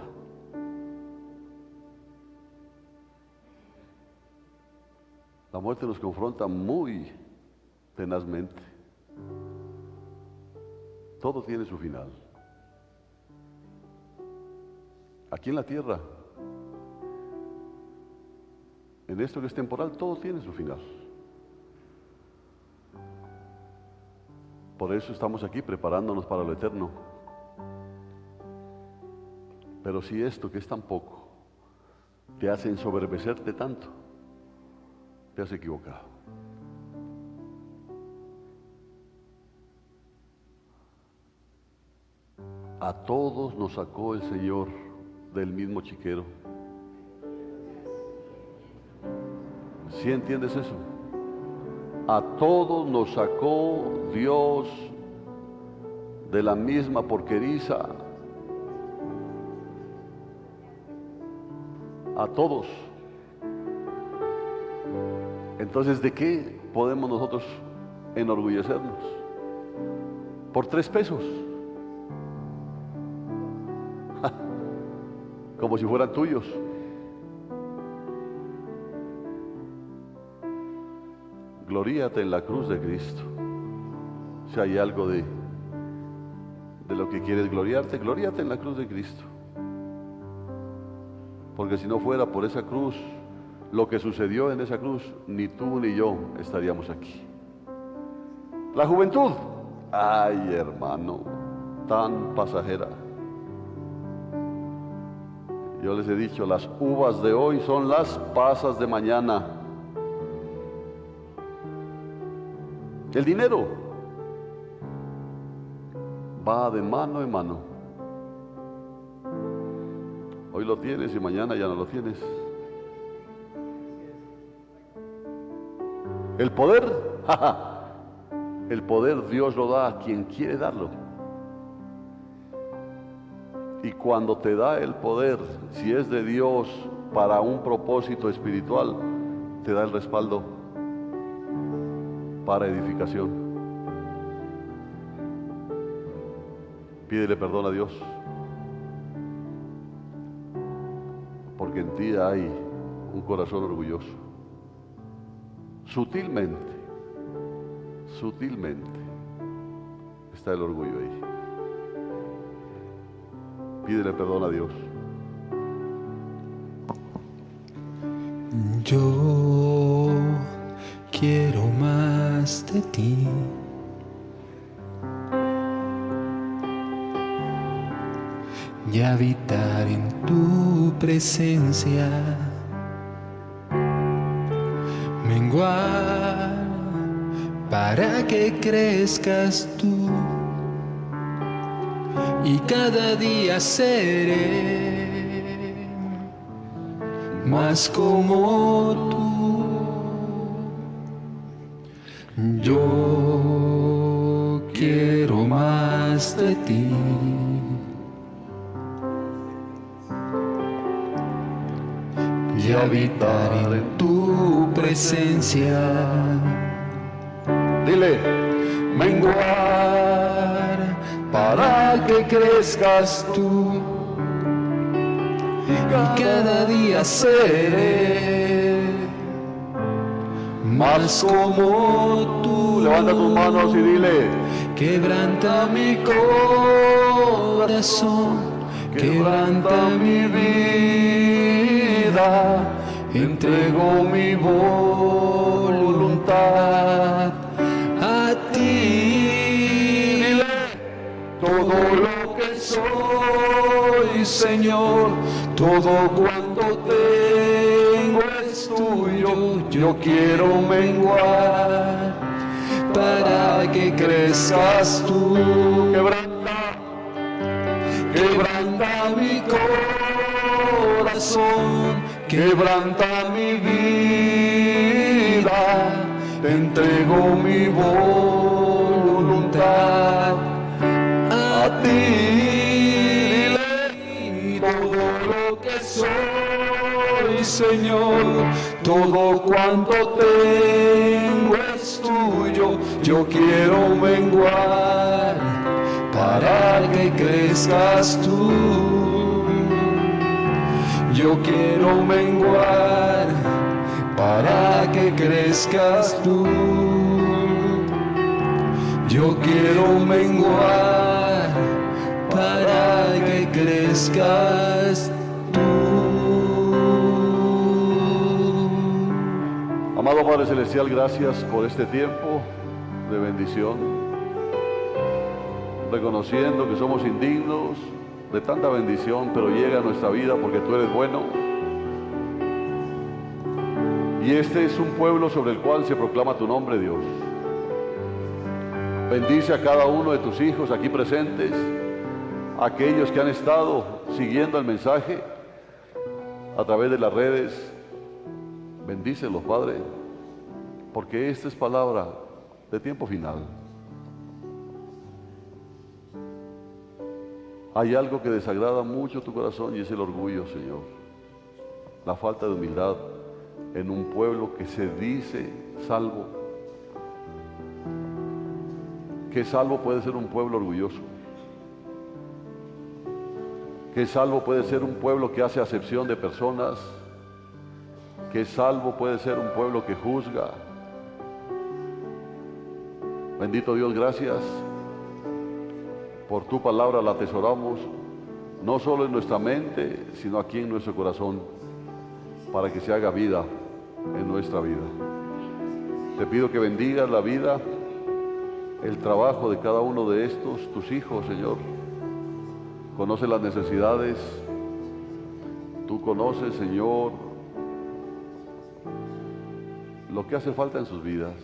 La muerte nos confronta muy tenazmente. Todo tiene su final. Aquí en la tierra, en esto que es temporal, todo tiene su final. Por eso estamos aquí preparándonos para lo eterno. Pero si esto que es tan poco te hace ensoberbecerte tanto, te has equivocado. A todos nos sacó el Señor del mismo chiquero. ¿Sí entiendes eso? A todos nos sacó Dios de la misma porqueriza. A todos. Entonces, ¿de qué podemos nosotros enorgullecernos? Por 3 pesos. Como si fueran tuyos. Gloríate en la cruz de Cristo. Si hay algo de lo que quieres gloriarte, gloríate en la cruz de Cristo. Porque si no fuera por esa cruz, lo que sucedió en esa cruz, ni tú ni yo estaríamos aquí. La juventud, ay hermano, tan pasajera. Yo les he dicho, las uvas de hoy son las pasas de mañana. El dinero va de mano en mano. Hoy lo tienes y mañana ya no lo tienes. El poder, el poder Dios lo da a quien quiere darlo. Y cuando te da el poder, si es de Dios para un propósito espiritual, te da el respaldo para edificación. Pídele perdón a Dios, porque en ti hay un corazón orgulloso. Sutilmente está el orgullo ahí. Pídele perdón a Dios. Yo quiero más de ti. Y habitar en tu presencia. Menguar para que crezcas tú. Y cada día seré más como tú. Yo quiero más de ti. Y habitar en tu presencia. Dile, Menguar para que crezcas tú. Y cada día seré más como tú. levanta tus manos y dile, Quebranta mi corazón, quebranta mi vida, entrego mi voluntad a ti. Todo lo que soy, Señor, todo cuanto tengo es tuyo. Yo quiero menguar para que crezcas tú. Quebranta mi corazón, quebranta mi vida, te entrego mi voluntad a ti. Todo lo que soy, Señor, todo cuanto tengo es tuyo. Yo quiero menguar para que crezcas tú. Yo quiero menguar para que crezcas tú. Yo quiero menguar para que crezcas tú. Amado Padre Celestial, gracias por este tiempo de bendición, reconociendo que somos indignos de tanta bendición, pero llega a nuestra vida porque tú eres bueno. Y este es un pueblo sobre el cual se proclama tu nombre, Dios. Bendice a cada uno de tus hijos aquí presentes, aquellos que han estado siguiendo el mensaje a través de las redes. Bendícelos, Padre, porque esta es palabra de tiempo final. Hay algo que desagrada mucho tu corazón y es el orgullo, Señor. La falta de humildad en un pueblo que se dice salvo. ¿Qué salvo puede ser un pueblo orgulloso? ¿Qué salvo puede ser un pueblo que hace acepción de personas? ¿Qué salvo puede ser un pueblo que juzga? Bendito Dios, gracias por tu palabra, la atesoramos no solo en nuestra mente, sino aquí en nuestro corazón, para que se haga vida en nuestra vida. Te pido que bendigas la vida, el trabajo de cada uno de estos, tus hijos, Señor. Conoce las necesidades, tú conoces, Señor, lo que hace falta en sus vidas.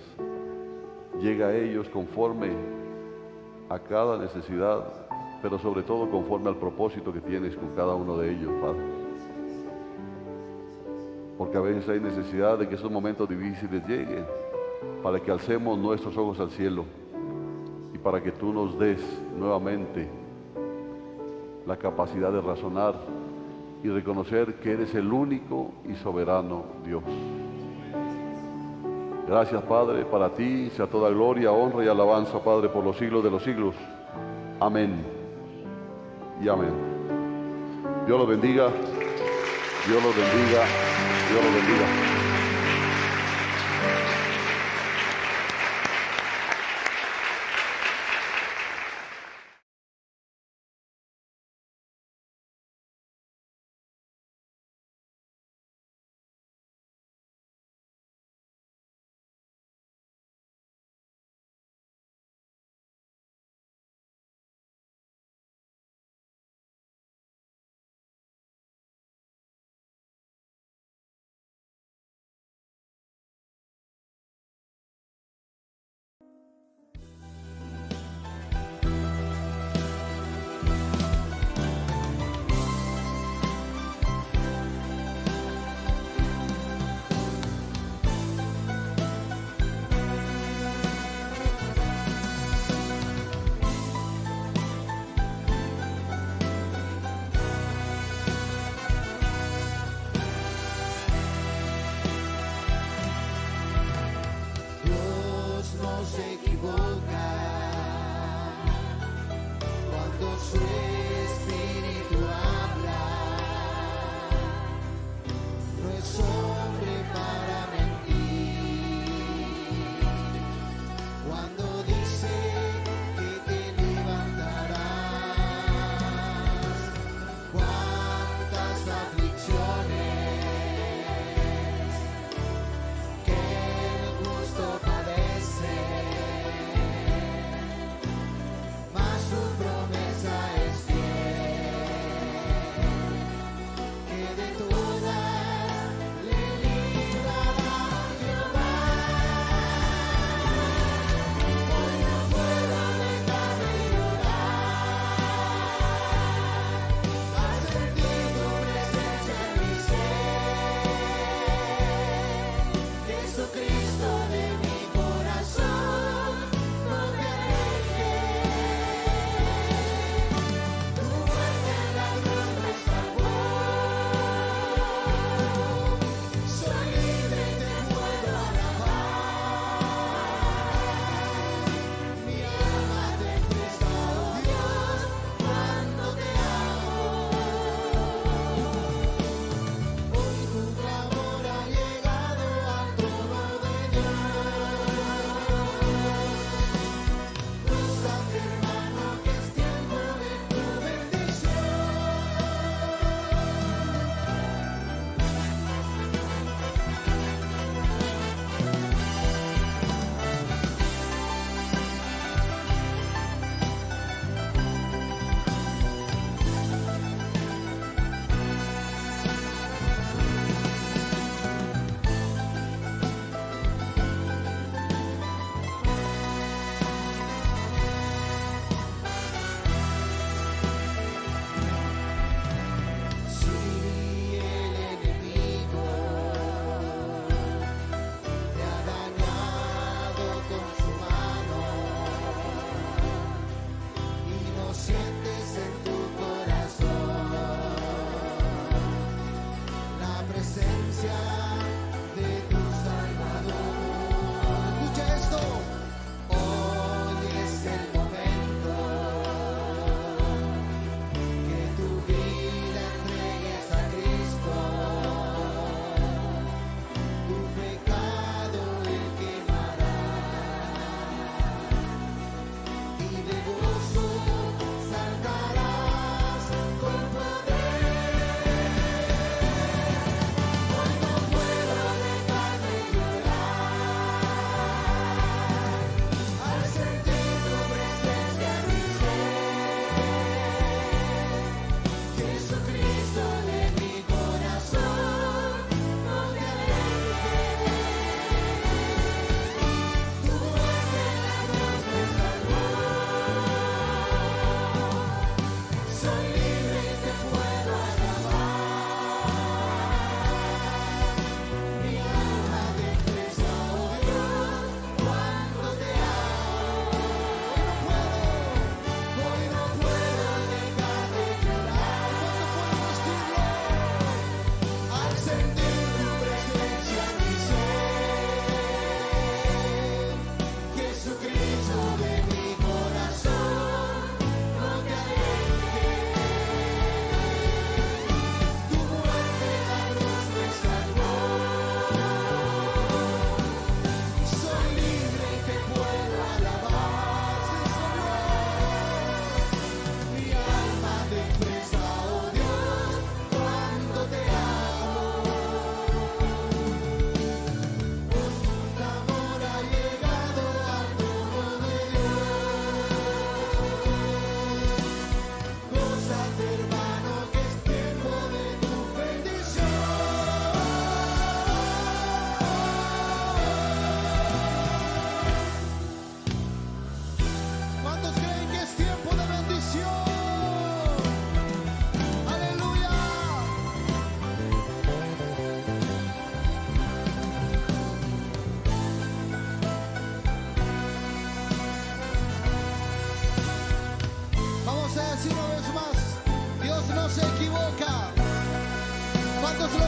Llega a ellos conforme a cada necesidad, pero sobre todo conforme al propósito que tienes con cada uno de ellos, Padre. Porque a veces hay necesidad de que esos momentos difíciles lleguen para que alcemos nuestros ojos al cielo y para que tú nos des nuevamente la capacidad de razonar y reconocer que eres el único y soberano Dios. Gracias, Padre, para ti sea toda gloria, honra y alabanza, Padre, por los siglos de los siglos. Amén y amén. Dios los bendiga, Dios los bendiga, Dios los bendiga.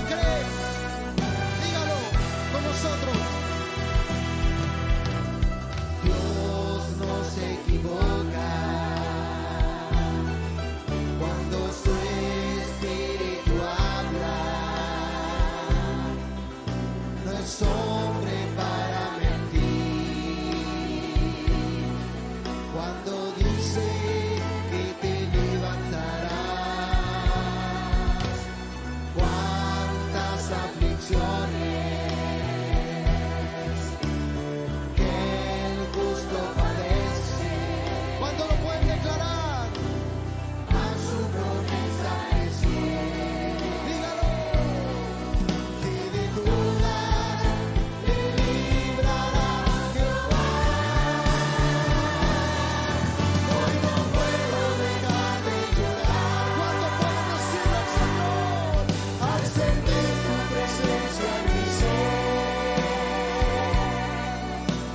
cree? Dígalo con nosotros. Dios no se equivoca cuando su espíritu habla. No es hombre para mentir cuando dice que te levantarás. Cuántas aflicciones que el justo padece. ¿Cuánto lo pueden declarar? A su promesa es fiel. Dígalo. Que de dudas le librará Jehová. Hoy no puedo dejar de llorar. ¿Cuánto pueden decir al Señor? Al sentir tu presencia en mi ser.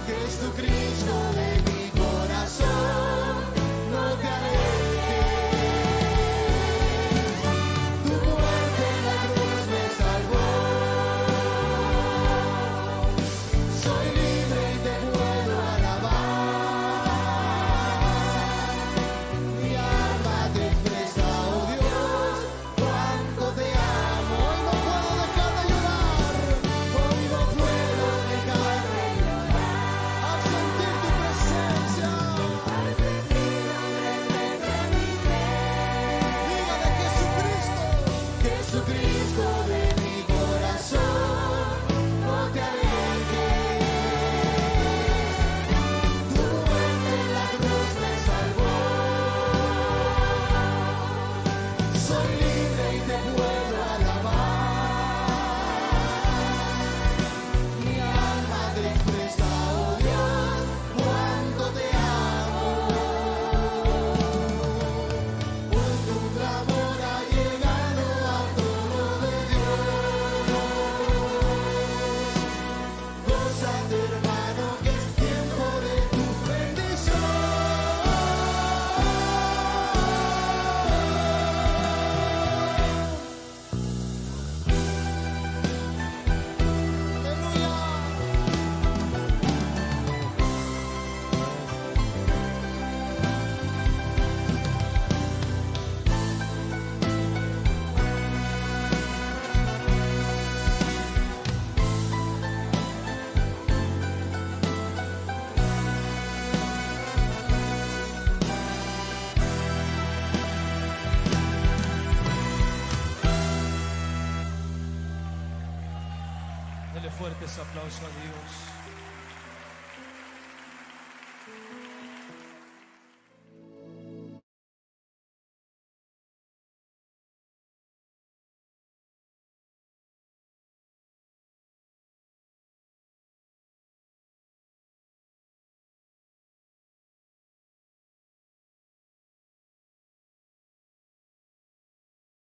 Jesucristo de mi corazón, no te alejes. Tu muerte en la cruz me salvó. Soy libre y te puedo alabar. Mi alma te expresa, oh Dios, cuánto te amo. Hoy no puedo dejar de llorar. Hoy no puedo dejar de llorar. Al sentir tu presencia. Dígale Jesucristo. Jesucristo de mi corazón, no te alejes. Tu muerte en la cruz me salvó. Soy libre y te puedo alabar. Mi alma te expresa, oh Dios, cuánto te amo. Hoy tu clamor ha llegado a todo de Dios. Gózate, hermano, que es tiempo de tu bendición. Aleluya. Dele fuertes aplausos a Dios.